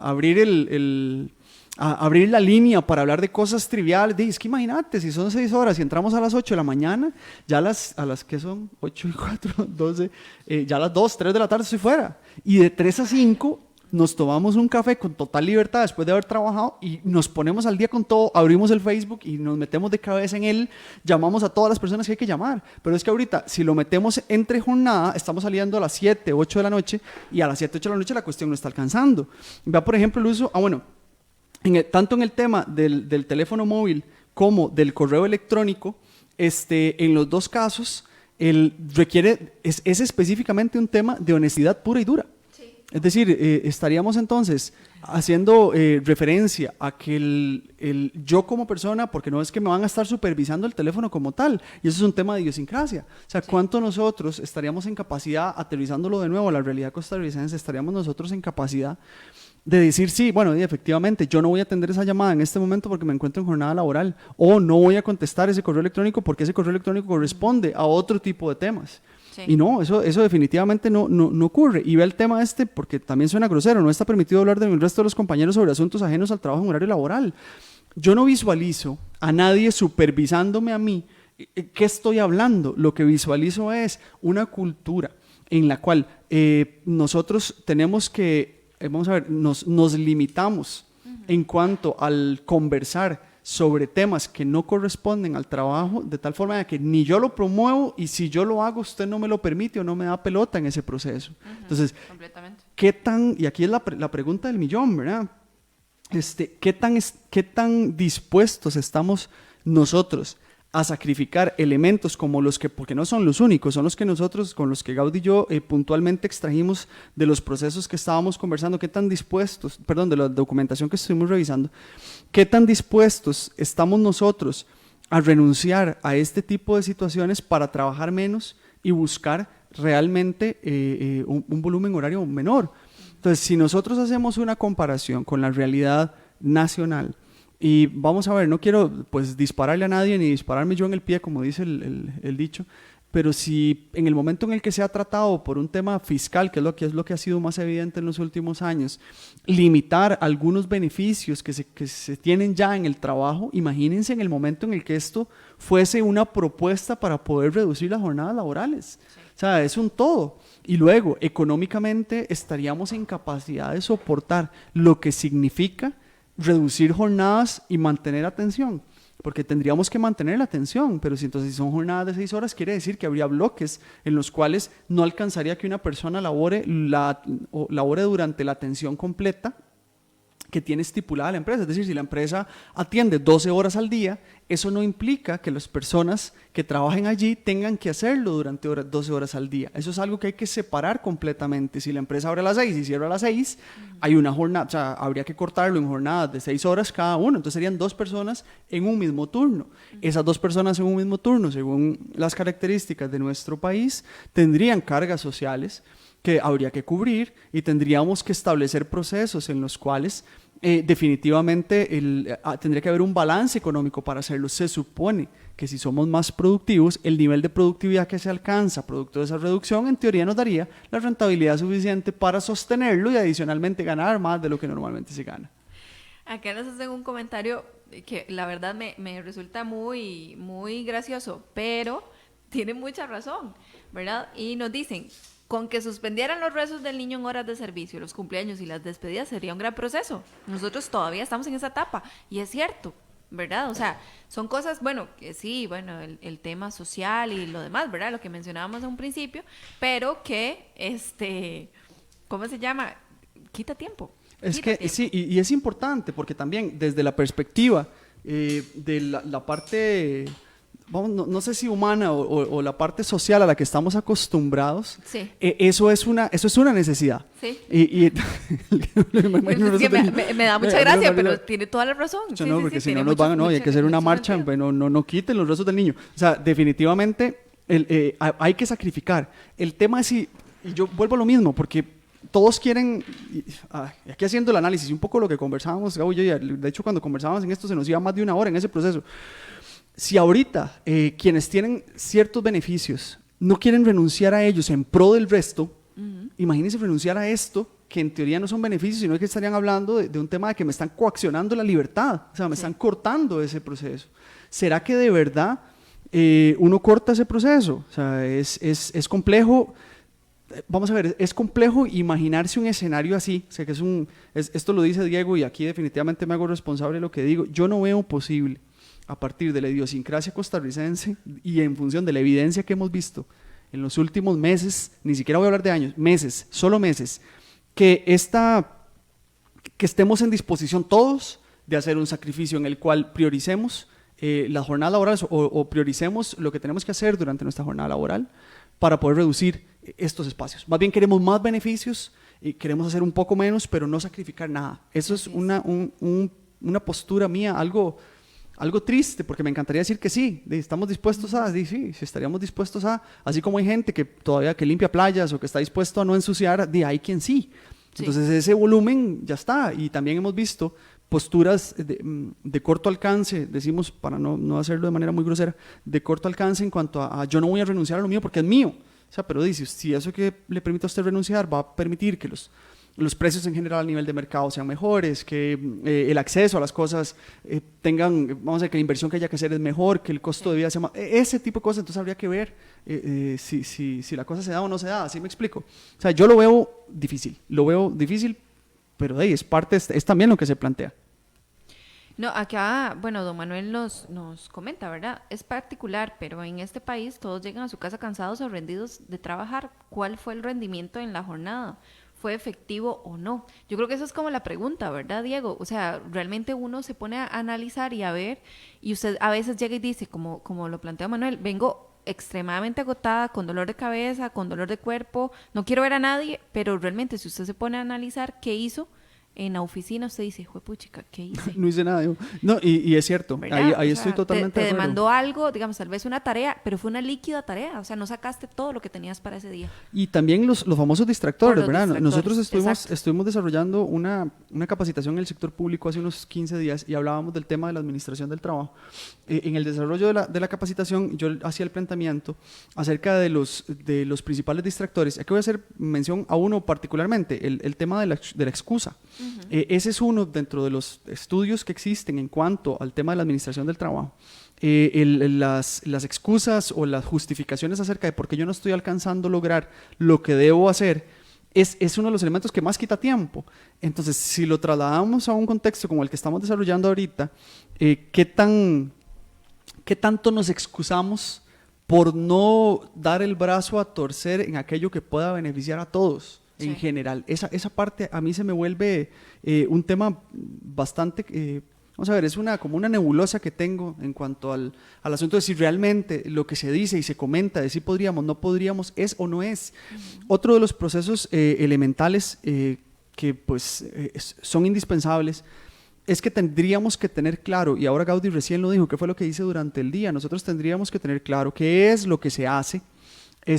Abrir la línea para hablar de cosas triviales. Es que imagínate, si son 6 horas y entramos a las 8 de la mañana, ya a las ¿qué son? 8 y 4, 12, ya a las 2, 3 de la tarde estoy fuera. Y de 3 a 5 nos tomamos un café con total libertad después de haber trabajado y nos ponemos al día con todo, abrimos el Facebook y nos metemos de cabeza en él, llamamos a todas las personas que hay que llamar. Pero es que ahorita, si lo metemos entre jornada, estamos saliendo a las 7, 8 de la noche y a las 7, 8 de la noche la cuestión no está alcanzando. Vea, por ejemplo, el uso, tanto en el tema del teléfono móvil como del correo electrónico, en los dos casos, es específicamente un tema de honestidad pura y dura. Sí. Es decir, estaríamos entonces haciendo referencia a que yo como persona, porque no es que me van a estar supervisando el teléfono como tal, y eso es un tema de idiosincrasia. O sea, ¿cuánto nosotros estaríamos en capacidad, aterrizándolo de nuevo a la realidad costarricense, estaríamos nosotros en capacidad de decir, sí, bueno, efectivamente, yo no voy a atender esa llamada en este momento porque me encuentro en jornada laboral, o no voy a contestar ese correo electrónico porque ese correo electrónico corresponde a otro tipo de temas? Sí. Y no, eso definitivamente no ocurre. Y ve el tema porque también suena grosero, no está permitido hablar del resto de los compañeros sobre asuntos ajenos al trabajo en horario laboral. Yo no visualizo a nadie supervisándome a mí qué estoy hablando. Lo que visualizo es una cultura en la cual nosotros tenemos que nos limitamos en cuanto al conversar sobre temas que no corresponden al trabajo, de tal forma que ni yo lo promuevo y si yo lo hago usted no me lo permite o no me da pelota en ese proceso. Entonces, y aquí es la pregunta del millón, ¿verdad? ¿Qué tan dispuestos estamos nosotros a sacrificar elementos como los que, porque no son los únicos, son los que nosotros, con los que Gaudi y yo puntualmente extrajimos de los procesos que estábamos conversando, de la documentación que estuvimos revisando, qué tan dispuestos estamos nosotros a renunciar a este tipo de situaciones para trabajar menos y buscar realmente un volumen horario menor. Entonces, si nosotros hacemos una comparación con la realidad nacional, y vamos a ver, no quiero pues dispararle a nadie ni dispararme yo en el pie, como dice el dicho, pero si en el momento en el que se ha tratado por un tema fiscal, que es lo que ha sido más evidente en los últimos años, limitar algunos beneficios que se tienen ya en el trabajo, imagínense en el momento en el que esto fuese una propuesta para poder reducir las jornadas laborales. Sí. O sea, es un todo. Y luego, económicamente, estaríamos en capacidad de soportar lo que significa reducir jornadas y mantener atención, porque tendríamos que mantener la atención, pero si son jornadas de 6 horas, quiere decir que habría bloques en los cuales no alcanzaría que una persona labore durante la atención completa que tiene estipulada la empresa. Es decir, si la empresa atiende 12 horas al día, eso no implica que las personas que trabajen allí tengan que hacerlo durante 12 horas al día. Eso es algo que hay que separar completamente. Si la empresa abre a las 6 y cierra a las 6, hay una jornada, o sea, habría que cortarlo en jornadas de 6 horas cada uno. Entonces serían 2 personas en un mismo turno. Esas 2 personas en un mismo turno, según las características de nuestro país, tendrían cargas sociales que habría que cubrir y tendríamos que establecer procesos en los cuales definitivamente tendría que haber un balance económico para hacerlo. Se supone que si somos más productivos, el nivel de productividad que se alcanza producto de esa reducción, en teoría nos daría la rentabilidad suficiente para sostenerlo y adicionalmente ganar más de lo que normalmente se gana. Acá nos hacen un comentario que la verdad me resulta muy, muy gracioso, pero tiene mucha razón, ¿verdad? Y nos dicen, con que suspendieran los rezos del niño en horas de servicio, los cumpleaños y las despedidas sería un gran proceso. Nosotros todavía estamos en esa etapa y es cierto, ¿verdad? O sea, son cosas, bueno, que sí, bueno, el tema social y lo demás, ¿verdad? Lo que mencionábamos en un principio, pero que, ¿cómo se llama? Quita tiempo. Es que tiempo. Sí, y es importante porque también desde la perspectiva de la parte, vamos, no sé si humana o la parte social a la que estamos acostumbrados, sí. Eso es una necesidad. Sí. Me da mucha gracia, pero tiene toda la razón. Sí, no, porque si no nos van, no, hay que hacer una marcha, no quiten los rezos del niño. O sea, definitivamente hay que sacrificar. El tema es y yo vuelvo a lo mismo, porque todos quieren, aquí haciendo el análisis, y un poco lo que conversábamos, Gabo y yo, de hecho cuando conversábamos en esto se nos iba más de una hora en ese proceso. Si ahorita quienes tienen ciertos beneficios no quieren renunciar a ellos en pro del resto, imagínense renunciar a esto, que en teoría no son beneficios, sino que estarían hablando de un tema de que me están coaccionando la libertad, o sea, me están cortando ese proceso. ¿Será que de verdad uno corta ese proceso? O sea, es complejo. Vamos a ver, es complejo imaginarse un escenario así, o sea, que esto lo dice Diego y aquí definitivamente me hago responsable de lo que digo. Yo no veo posible, a partir de la idiosincrasia costarricense y en función de la evidencia que hemos visto en los últimos meses, ni siquiera voy a hablar de años, meses, solo meses, que estemos en disposición todos de hacer un sacrificio en el cual prioricemos las jornadas laborales o prioricemos lo que tenemos que hacer durante nuestra jornada laboral para poder reducir estos espacios. Más bien queremos más beneficios y queremos hacer un poco menos, pero no sacrificar nada. Eso es una postura mía, algo triste, porque me encantaría decir que sí, estamos dispuestos sí, estaríamos dispuestos así como hay gente que todavía que limpia playas o que está dispuesto a no ensuciar, hay quien sí. Entonces ese volumen ya está, y también hemos visto posturas de corto alcance, decimos para no hacerlo de manera muy grosera, de corto alcance en cuanto a yo no voy a renunciar a lo mío porque es mío. O sea, pero dice, si eso que le permite a usted renunciar va a permitir que los precios en general a nivel de mercado sean mejores, que el acceso a las cosas vamos a decir que la inversión que haya que hacer es mejor, que el costo de vida sea más, ese tipo de cosas, entonces habría que ver si la cosa se da o no se da, ¿así me explico? O sea, yo lo veo difícil, pero es parte, es también lo que se plantea. No, acá, bueno, don Manuel nos comenta, ¿verdad? Es particular, pero en este país todos llegan a su casa cansados o rendidos de trabajar. ¿Cuál fue el rendimiento en la jornada? ¿Fue efectivo o no? Yo creo que eso es como la pregunta, ¿verdad, Diego? O sea, realmente uno se pone a analizar y a ver, y usted a veces llega y dice, como lo plantea Manuel, vengo extremadamente agotada, con dolor de cabeza, con dolor de cuerpo, no quiero ver a nadie, pero realmente si usted se pone a analizar qué hizo, en la oficina usted dice, juepuchica, ¿qué hice? No hice nada. No, y es cierto, ahí estoy totalmente de acuerdo. Te demandó algo, digamos, tal vez una tarea, pero fue una líquida tarea, o sea, no sacaste todo lo que tenías para ese día. Y también los famosos distractores, ¿verdad? Nosotros estuvimos desarrollando una capacitación en el sector público hace unos 15 días y hablábamos del tema de la administración del trabajo. En el desarrollo de la capacitación yo hacía el planteamiento acerca de los principales distractores. Aquí voy a hacer mención a uno particularmente, el tema de la excusa. Ese es uno dentro de los estudios que existen en cuanto al tema de la administración del trabajo. Las excusas o las justificaciones acerca de por qué yo no estoy alcanzando lograr lo que debo hacer es uno de los elementos que más quita tiempo. Entonces, si lo trasladamos a un contexto como el que estamos desarrollando ahorita, ¿qué tanto nos excusamos por no dar el brazo a torcer en aquello que pueda beneficiar a todos? En general, esa parte a mí se me vuelve un tema bastante, vamos a ver, es como una nebulosa que tengo en cuanto al asunto de si realmente lo que se dice y se comenta de si podríamos, no podríamos, es o no es. Otro de los procesos elementales que pues son indispensables es que tendríamos que tener claro, y ahora Gaudí recién lo dijo, ¿qué fue lo que hice durante el día? Nosotros tendríamos que tener claro qué es lo que se hace, qué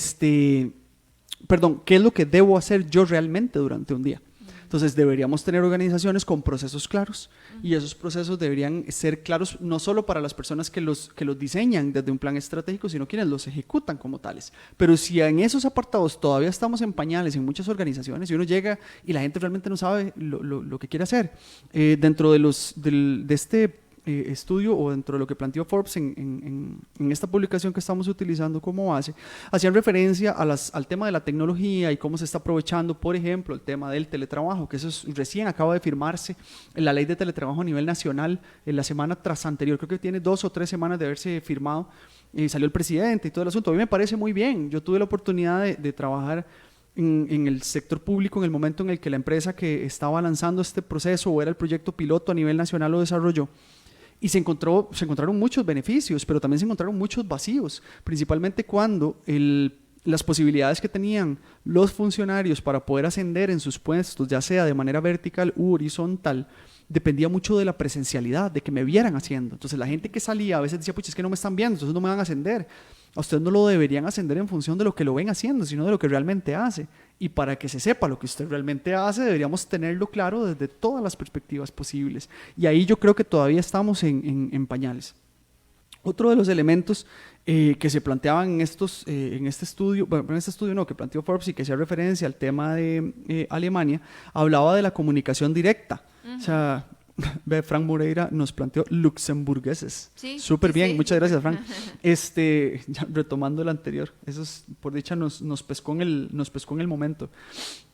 es lo que debo hacer yo realmente durante un día. Entonces deberíamos tener organizaciones con procesos claros y esos procesos deberían ser claros no solo para las personas que los diseñan desde un plan estratégico, sino quienes los ejecutan como tales. Pero si en esos apartados todavía estamos en pañales en muchas organizaciones y uno llega y la gente realmente no sabe lo que quiere hacer, dentro de este estudio o dentro de lo que planteó Forbes en esta publicación que estamos utilizando como base, hacían referencia al tema de la tecnología y cómo se está aprovechando, por ejemplo, el tema del teletrabajo, que eso recién acaba de firmarse en la ley de teletrabajo a nivel nacional en la semana tras anterior, creo que tiene 2 o 3 semanas de haberse firmado, salió el presidente y todo el asunto. A mí me parece muy bien. Yo tuve la oportunidad de trabajar en el sector público en el momento en el que la empresa que estaba lanzando este proceso o era el proyecto piloto a nivel nacional lo desarrolló, y se encontraron muchos beneficios, pero también se encontraron muchos vacíos, principalmente cuando las posibilidades que tenían los funcionarios para poder ascender en sus puestos, ya sea de manera vertical u horizontal, dependía mucho de la presencialidad, de que me vieran haciendo. Entonces la gente que salía a veces decía, pues es que no me están viendo, entonces no me van a ascender. A ustedes no lo deberían ascender en función de lo que lo ven haciendo, sino de lo que realmente hace. Y para que se sepa lo que usted realmente hace, deberíamos tenerlo claro desde todas las perspectivas posibles. Y ahí yo creo que todavía estamos en pañales. Otro de los elementos que se planteaban en este estudio, que planteó Forbes y que hacía referencia al tema de Alemania, hablaba de la comunicación directa. O sea, Frank Moreira nos planteó luxemburgueses. Sí, súper bien, sí. Muchas gracias, Frank. Ya retomando el anterior, eso es, por dicha nos pescó en el momento.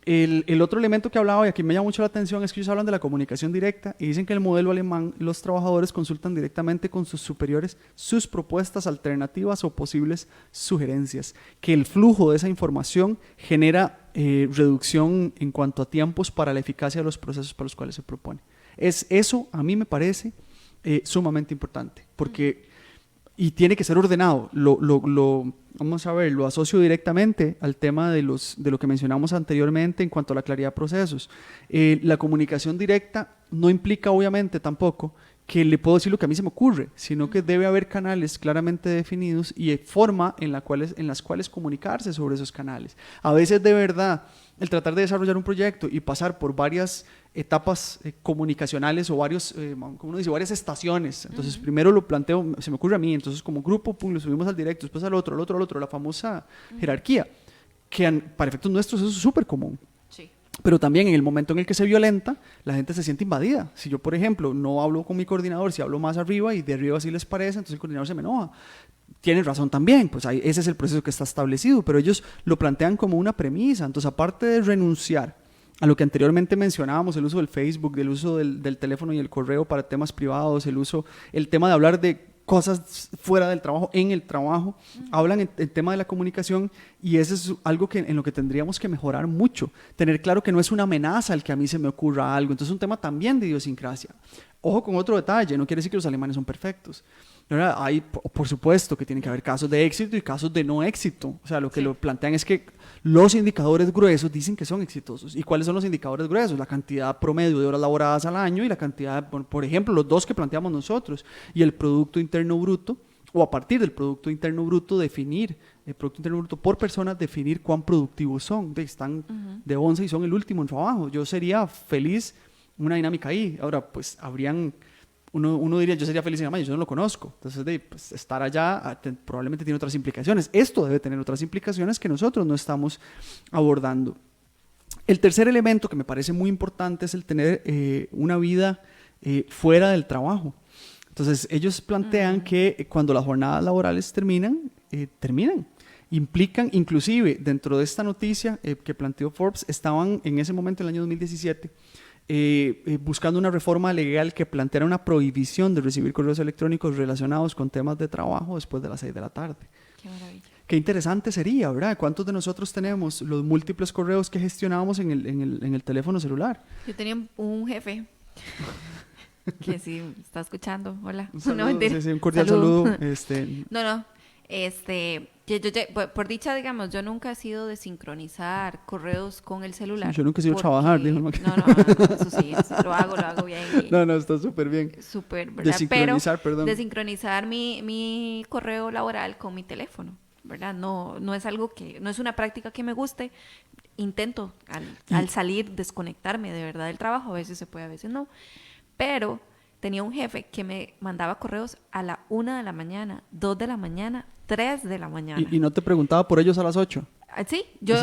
El otro elemento que hablaba, y aquí me llama mucho la atención, es que ellos hablan de la comunicación directa y dicen que en el modelo alemán los trabajadores consultan directamente con sus superiores sus propuestas alternativas o posibles sugerencias, que el flujo de esa información genera reducción en cuanto a tiempos para la eficacia de los procesos para los cuales se propone. Eso a mí me parece sumamente importante, porque y tiene que ser ordenado. Vamos a ver, lo asocio directamente al tema de lo que mencionamos anteriormente en cuanto a la claridad de procesos. La comunicación directa no implica obviamente tampoco que le puedo decir lo que a mí se me ocurre, sino que debe haber canales claramente definidos y forma en las cuales comunicarse sobre esos canales. A veces de verdad el tratar de desarrollar un proyecto y pasar por varias etapas comunicacionales o varias estaciones. Entonces, primero lo planteo, se me ocurre a mí, entonces como grupo, lo subimos al directo, después al otro, la famosa jerarquía, que para efectos nuestros eso es súper común. Sí. Pero también en el momento en el que se violenta, la gente se siente invadida. Si yo, por ejemplo, no hablo con mi coordinador, si hablo más arriba y de arriba sí les parece, entonces el coordinador se me enoja. Tienen razón también, pues ese es el proceso que está establecido, pero ellos lo plantean como una premisa. Entonces, aparte de renunciar a lo que anteriormente mencionábamos, el uso del Facebook, del uso del teléfono y el correo para temas privados, el tema de hablar de cosas fuera del trabajo, en el trabajo, hablan el tema de la comunicación, y eso es algo en lo que tendríamos que mejorar mucho, tener claro que no es una amenaza el que a mí se me ocurra algo, entonces es un tema también de idiosincrasia. Ojo con otro detalle, no quiere decir que los alemanes son perfectos. Hay, por supuesto, que tiene que haber casos de éxito y casos de no éxito. O sea, lo que lo plantean es que los indicadores gruesos dicen que son exitosos. ¿Y cuáles son los indicadores gruesos? La cantidad promedio de horas laboradas al año y la cantidad, por ejemplo, los dos que planteamos nosotros, y el Producto Interno Bruto, o a partir del Producto Interno Bruto definir, el Producto Interno Bruto por persona, definir cuán productivos son. Están de 11 y son el último en trabajo. Yo sería feliz una dinámica ahí. Ahora, pues habrían... Uno diría, yo sería feliz en Amaya, yo no lo conozco. Entonces, pues, estar allá probablemente tiene otras implicaciones. Esto debe tener otras implicaciones que nosotros no estamos abordando. El tercer elemento que me parece muy importante es el tener una vida fuera del trabajo. Entonces, ellos plantean que cuando las jornadas laborales terminan. Implican, inclusive, dentro de esta noticia que planteó Forbes, estaban en ese momento, en el año 2017, buscando una reforma legal que planteara una prohibición de recibir correos electrónicos relacionados con temas de trabajo después de las 6 de la tarde. Qué maravilla. Qué interesante sería, ¿verdad? ¿Cuántos de nosotros tenemos los múltiples correos que gestionábamos en el teléfono celular? Yo tenía un jefe que sí está escuchando. Hola. Un saludo, sí, un cordial saludo. No. Yo, por dicha, digamos, yo nunca he sido de sincronizar correos con el celular. Sí, yo nunca he sido trabajar, dijo. No, eso sí, lo hago bien. No, está súper bien. Súper, ¿verdad? De sincronizar mi correo laboral con mi teléfono, ¿verdad? No es algo no es una práctica que me guste. Intento al salir desconectarme de verdad del trabajo, a veces se puede, a veces no. Pero tenía un jefe que me mandaba correos a la 1 de la mañana, 2 de la mañana, 3 de la mañana. ¿Y no te preguntaba por ellos a las 8? Sí, yo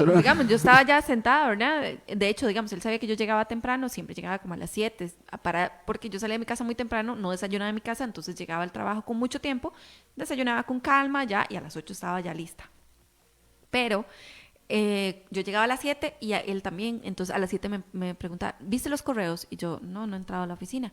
estaba ya sentada, ¿verdad? De hecho, digamos, él sabía que yo llegaba temprano, siempre llegaba como a las 7, porque yo salía de mi casa muy temprano, no desayunaba en mi casa, entonces llegaba al trabajo con mucho tiempo, desayunaba con calma ya, y a las 8 estaba ya lista. Pero yo llegaba a las 7 y él también, entonces a las 7 me preguntaba, ¿viste los correos? Y yo, no he entrado a la oficina.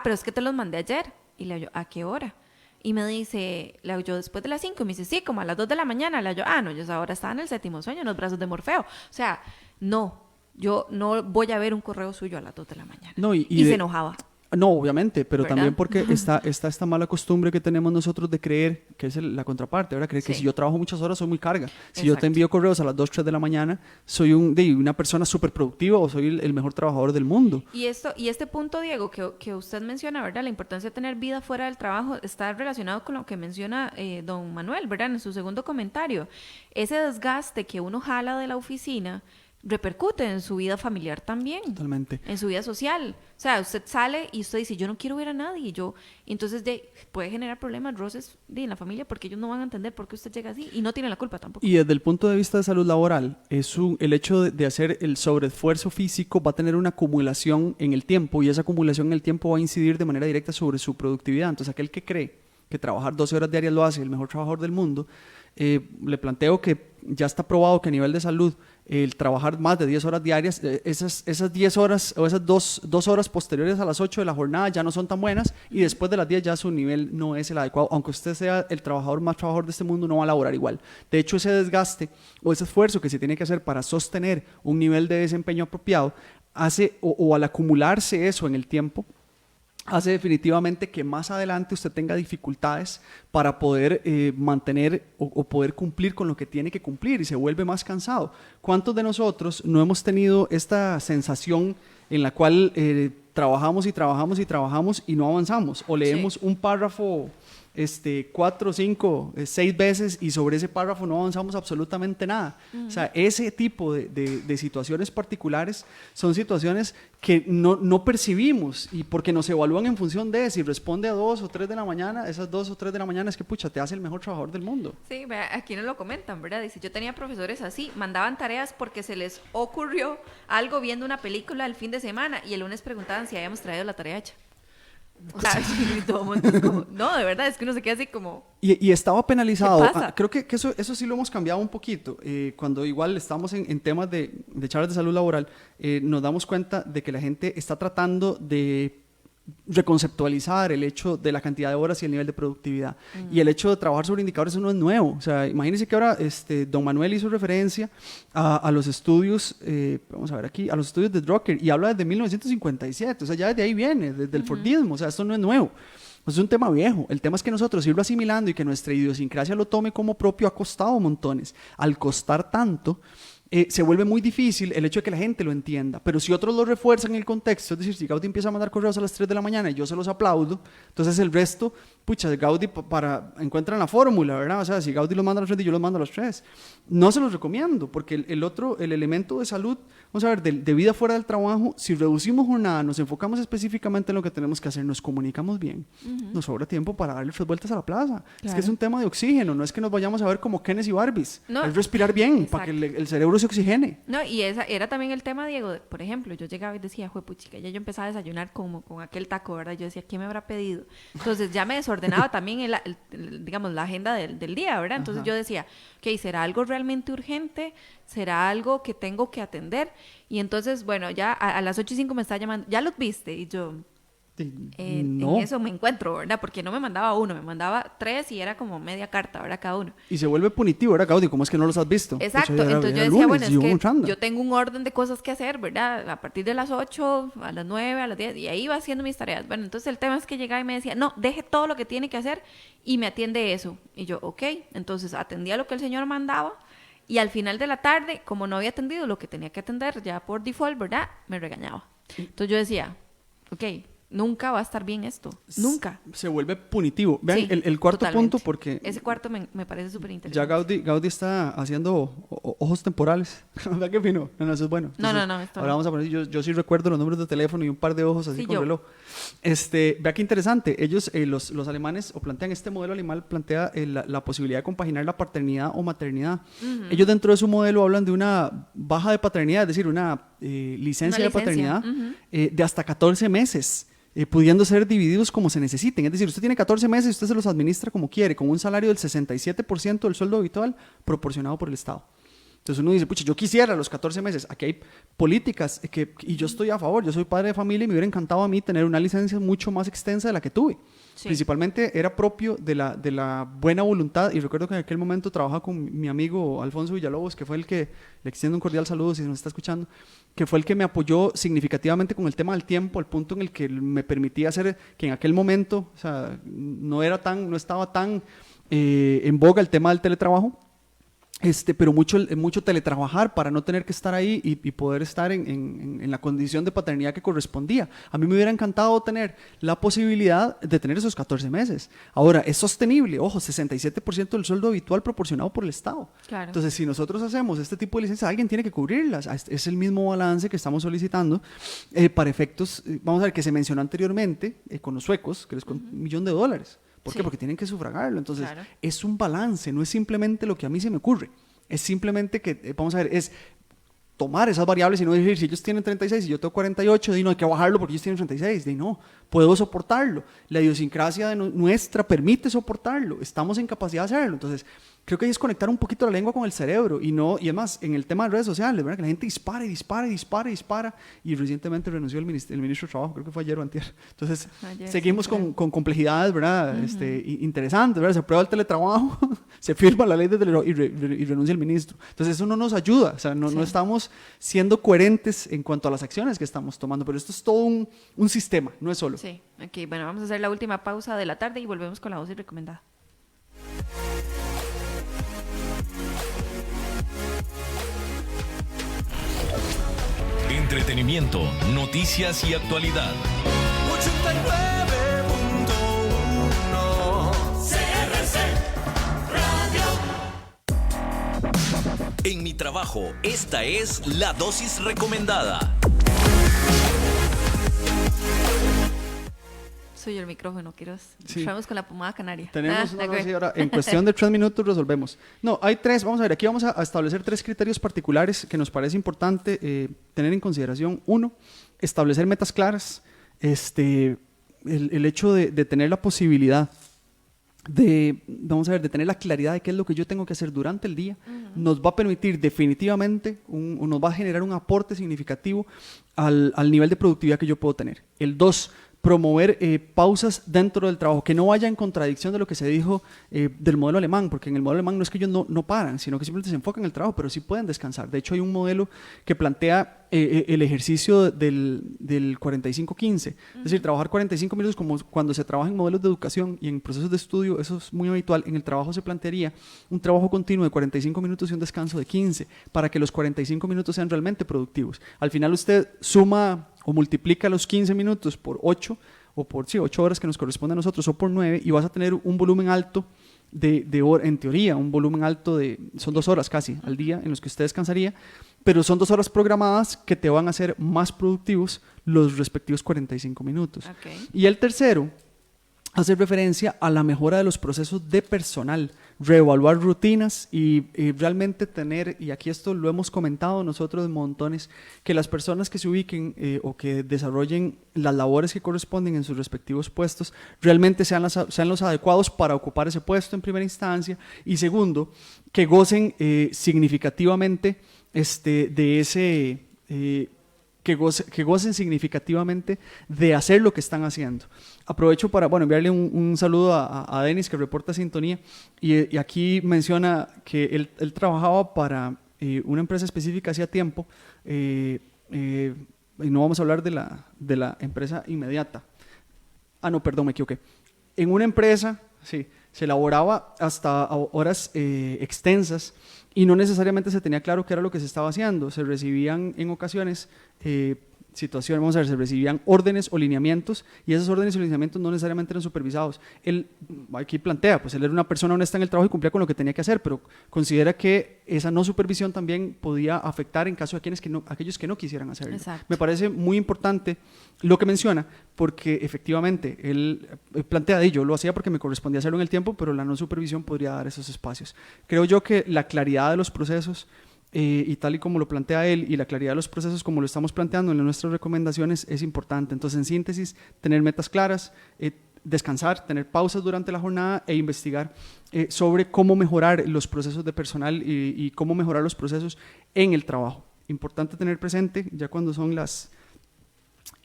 Pero es que te los mandé ayer. Y le digo, ¿a qué hora? Y me dice, le digo yo, después de las 5, y me dice, sí, como a las 2 de la mañana. Le digo, no, yo ahora estaba en el séptimo sueño, en los brazos de Morfeo. O sea, no, yo no voy a ver un correo suyo a las 2 de la mañana. No, y se enojaba. No, obviamente, pero ¿verdad? también porque está esta mala costumbre que tenemos nosotros de creer, que es la contraparte, ¿verdad? Creer que si yo trabajo muchas horas soy muy carga. Si yo te envío correos a las 2, 3 de la mañana, soy una persona súper productiva o soy el mejor trabajador del mundo. Y este punto, Diego, que usted menciona, ¿verdad? La importancia de tener vida fuera del trabajo está relacionado con lo que menciona don Manuel, ¿verdad? En su segundo comentario. Ese desgaste que uno jala de la oficina repercute en su vida familiar también. Totalmente. En su vida social. O sea, usted sale y usted dice, yo no quiero ver a nadie. Entonces puede generar problemas, roces en la familia, porque ellos no van a entender por qué usted llega así y no tienen la culpa tampoco. Y desde el punto de vista de salud laboral, el hecho de hacer el sobreesfuerzo físico va a tener una acumulación en el tiempo, y esa acumulación en el tiempo va a incidir de manera directa sobre su productividad. Entonces, aquel que cree que trabajar 12 horas diarias lo hace el mejor trabajador del mundo, le planteo que ya está probado que a nivel de salud el trabajar más de 10 horas diarias, esas 10 horas o esas dos horas posteriores a las 8 de la jornada ya no son tan buenas, y después de las 10 ya su nivel no es el adecuado. Aunque usted sea el trabajador más trabajador de este mundo, no va a laborar igual. De hecho, ese desgaste o ese esfuerzo que se tiene que hacer para sostener un nivel de desempeño apropiado hace, o al acumularse eso en el tiempo, hace definitivamente que más adelante usted tenga dificultades para poder mantener o poder cumplir con lo que tiene que cumplir, y se vuelve más cansado. ¿Cuántos de nosotros no hemos tenido esta sensación en la cual trabajamos y no avanzamos? O leemos un párrafo 4, 5, 6 veces y sobre ese párrafo no avanzamos absolutamente nada. O sea, ese tipo de situaciones particulares son situaciones que no percibimos, y porque nos evalúan en función de si responde a 2 o 3 de la mañana, esas 2 o 3 de la mañana es que pucha, te hace el mejor trabajador del mundo. Sí, aquí nos lo comentan, ¿verdad? Dice, yo tenía profesores así, mandaban tareas porque se les ocurrió algo viendo una película el fin de semana, y el lunes preguntaban si habíamos traído la tarea hecha. O sea, y todo el mundo es como, no, de verdad, es que uno se queda así como... Y estaba penalizado. ¿Qué pasa? Creo que eso sí lo hemos cambiado un poquito. Cuando igual estamos en temas de charlas de salud laboral, nos damos cuenta de que la gente está tratando de reconceptualizar el hecho de la cantidad de horas y el nivel de productividad. Y el hecho de trabajar sobre indicadores, eso no es nuevo. O sea, imagínense que ahora don Manuel hizo referencia a los estudios, vamos a ver aquí, a los estudios de Drucker, y habla desde 1957. O sea, ya desde ahí viene, desde el Fordismo. O sea, esto no es nuevo. Es un tema viejo. El tema es que nosotros irlo asimilando y que nuestra idiosincrasia lo tome como propio ha costado montones. Al costar tanto, se vuelve muy difícil el hecho de que la gente lo entienda. Pero si otros lo refuerzan en el contexto, es decir, si Gaudí empieza a mandar correos a las 3 de la mañana y yo se los aplaudo, entonces el resto, pucha, Gaudí encuentran la fórmula, ¿verdad? O sea, si Gaudí los manda a las 3 y yo los mando a las 3. No se los recomiendo, porque el elemento de salud, vamos a ver, de vida fuera del trabajo, si reducimos jornada, nos enfocamos específicamente en lo que tenemos que hacer, nos comunicamos bien, nos sobra tiempo para darle 3 vueltas a la plaza. Claro. Es que es un tema de oxígeno, no es que nos vayamos a ver como Kenneth y Barbies. No, es respirar bien, exacto, para que el cerebro se oxigene. No, y esa era también el tema, Diego. Por ejemplo, yo llegaba y decía, juepuchica, ya yo empezaba a desayunar como con aquel taco, ¿verdad? Yo decía, ¿qué me habrá pedido? Entonces ya me desordenaba también digamos, la agenda del día, ¿verdad? Entonces yo decía, ok, ¿será algo realmente urgente? ¿Será algo que tengo que atender? Y entonces, bueno, ya a las 8:05 me está llamando, ¿ya los viste? Y yo... no. En eso me encuentro, ¿verdad? Porque no me mandaba uno, me mandaba 3 y era como media carta, ¿verdad? Cada uno. Y se vuelve punitivo, ¿verdad, Gaudí? ¿Cómo es que no los has visto? Exacto, entonces yo decía, bueno, es que yo tengo un orden de cosas que hacer, ¿verdad? A partir de las 8, a las 9, a las 10, y ahí iba haciendo mis tareas. Bueno, entonces el tema es que llegaba y me decía, no, deje todo lo que tiene que hacer y me atiende eso. Y yo, ok, entonces atendía lo que el señor mandaba, y al final de la tarde, como no había atendido lo que tenía que atender ya por default, ¿verdad? Me regañaba. Entonces yo decía, ok, nunca va a estar bien esto, nunca. Se vuelve punitivo. Vean, sí, el cuarto totalmente. punto, porque... Ese cuarto me parece súper interesante. Ya Gaudí está haciendo ojos temporales. ¿Verdad que fino? No, eso es bueno. Entonces, no. Ahora vamos a poner, yo sí recuerdo los números de teléfono y un par de ojos así con reloj. Vea qué interesante. Ellos, los alemanes, plantean este modelo alemán, plantea la posibilidad de compaginar la paternidad o maternidad. Uh-huh. Ellos dentro de su modelo hablan de una baja de paternidad, es decir, una licencia de paternidad uh-huh. De hasta 14 meses. Pudiendo ser divididos como se necesiten. Es decir, usted tiene 14 meses y usted se los administra como quiere, con un salario del 67% del sueldo habitual proporcionado por el Estado. Entonces uno dice, pucha, yo quisiera los 14 meses. Aquí hay políticas y yo estoy a favor. Yo soy padre de familia y me hubiera encantado a mí tener una licencia mucho más extensa de la que tuve. Sí. Principalmente era propio de la buena voluntad, y recuerdo que en aquel momento trabajaba con mi amigo Alfonso Villalobos, que fue el que, le extiendo un cordial saludo si nos está escuchando, que fue el que me apoyó significativamente con el tema del tiempo, al punto en el que me permitía hacer, que en aquel momento, o sea, no estaba tan en boga el tema del teletrabajo, pero mucho teletrabajar para no tener que estar ahí y poder estar en la condición de paternidad que correspondía. A mí me hubiera encantado tener la posibilidad de tener esos 14 meses. Ahora, es sostenible, ojo, 67% del sueldo habitual proporcionado por el Estado. Claro. Entonces, si nosotros hacemos este tipo de licencias, alguien tiene que cubrirlas. Es el mismo balance que estamos solicitando para efectos, vamos a ver, que se mencionó anteriormente con los suecos, que les costó $1 millón. ¿Por qué? Porque tienen que sufragarlo. Entonces, claro, es un balance, no es simplemente lo que a mí se me ocurre. Es simplemente que, vamos a ver, es tomar esas variables y no decir, si ellos tienen 36 y yo tengo 48, no hay que bajarlo porque ellos tienen 36. No, puedo soportarlo. La idiosincrasia nuestra permite soportarlo. Estamos en capacidad de hacerlo. Entonces, creo que ahí es conectar un poquito la lengua con el cerebro y además, en el tema de redes sociales, ¿verdad? Que la gente dispara y recientemente renunció el ministro de Trabajo, creo que fue ayer o antier. Entonces, seguimos con complejidades, ¿verdad? Uh-huh. Interesantes, ¿verdad? Se aprueba el teletrabajo, se firma la ley de teletrabajo y renuncia el ministro. Entonces, eso no nos ayuda, o sea, no estamos siendo coherentes en cuanto a las acciones que estamos tomando, pero esto es todo un sistema, no es solo. Sí, ok, bueno, vamos a hacer la última pausa de la tarde y volvemos con la dosis recomendada. Entretenimiento, noticias y actualidad. 89.1 CRC Radio. En mi trabajo, esta es la dosis recomendada. Soy el micrófono, Quiroz. Sí. Vamos con la pomada canaria. Tenemos ahora, en cuestión de 3 minutos resolvemos. No, hay 3, vamos a ver, aquí vamos a establecer 3 criterios particulares que nos parece importante tener en consideración. 1, establecer metas claras. El hecho de tener la posibilidad de tener la claridad de qué es lo que yo tengo que hacer durante el día, uh-huh, nos va a permitir definitivamente, nos va a generar un aporte significativo al nivel de productividad que yo puedo tener. El 2, promover pausas dentro del trabajo, que no vaya en contradicción de lo que se dijo del modelo alemán, porque en el modelo alemán no es que ellos no paran, sino que simplemente se enfocan en el trabajo, pero sí pueden descansar. De hecho, hay un modelo que plantea el ejercicio del 45-15, es decir, trabajar 45 minutos como cuando se trabaja en modelos de educación y en procesos de estudio, eso es muy habitual. En el trabajo se plantearía un trabajo continuo de 45 minutos y un descanso de 15, para que los 45 minutos sean realmente productivos. Al final usted suma o multiplica los 15 minutos por 8, o por 8 horas que nos corresponde a nosotros, o por 9, y vas a tener un volumen alto en teoría, un volumen alto son 2 horas casi al día en los que usted descansaría, pero son 2 horas programadas que te van a hacer más productivos los respectivos 45 minutos. Okay. Y el tercero hace referencia a la mejora de los procesos de personal, reevaluar rutinas y realmente tener, y aquí esto lo hemos comentado nosotros de montones, que las personas que se ubiquen o que desarrollen las labores que corresponden en sus respectivos puestos realmente sean los adecuados para ocupar ese puesto en primera instancia, y segundo, que gocen significativamente de ese... Que gocen significativamente de hacer lo que están haciendo. Aprovecho para enviarle un saludo a Denis, que reporta sintonía, y aquí menciona que él trabajaba para una empresa específica hacía tiempo, y no vamos a hablar de la empresa inmediata. No, perdón, me equivoqué. En una empresa, sí, se laboraba hasta horas extensas, y no necesariamente se tenía claro qué era lo que se estaba haciendo. Se recibían en ocasiones situaciones, vamos a ver, se recibían órdenes o lineamientos y esos órdenes y lineamientos no necesariamente eran supervisados. Él aquí plantea, pues él era una persona honesta en el trabajo y cumplía con lo que tenía que hacer, pero considera que esa no supervisión también podía afectar en caso de aquellos que no quisieran hacerlo. Exacto. Me parece muy importante lo que menciona, porque efectivamente él plantea, yo lo hacía porque me correspondía hacerlo en el tiempo, pero la no supervisión podría dar esos espacios. Creo yo que la claridad de los procesos y tal y como lo plantea él y la claridad de los procesos como lo estamos planteando en nuestras recomendaciones es importante. Entonces, en síntesis, tener metas claras, descansar, tener pausas durante la jornada e investigar sobre cómo mejorar los procesos de personal y cómo mejorar los procesos en el trabajo. Importante tener presente, ya cuando son las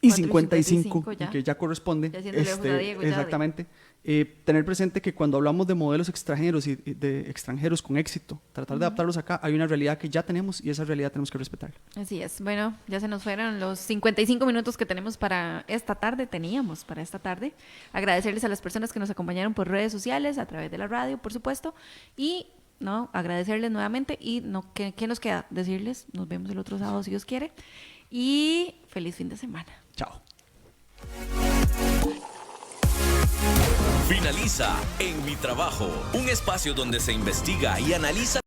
55, que ya corresponde, ya Diego, exactamente, tener presente que cuando hablamos de modelos extranjeros y de extranjeros con éxito, tratar de adaptarlos acá, hay una realidad que ya tenemos y esa realidad tenemos que respetar. Así es. Bueno, ya se nos fueron los 55 minutos que teníamos para esta tarde. Agradecerles a las personas que nos acompañaron por redes sociales, a través de la radio, por supuesto, y agradecerles nuevamente y ¿qué nos queda? Decirles, nos vemos el otro sábado si Dios quiere y feliz fin de semana. Chao. Finaliza En Mi Trabajo, un espacio donde se investiga y analiza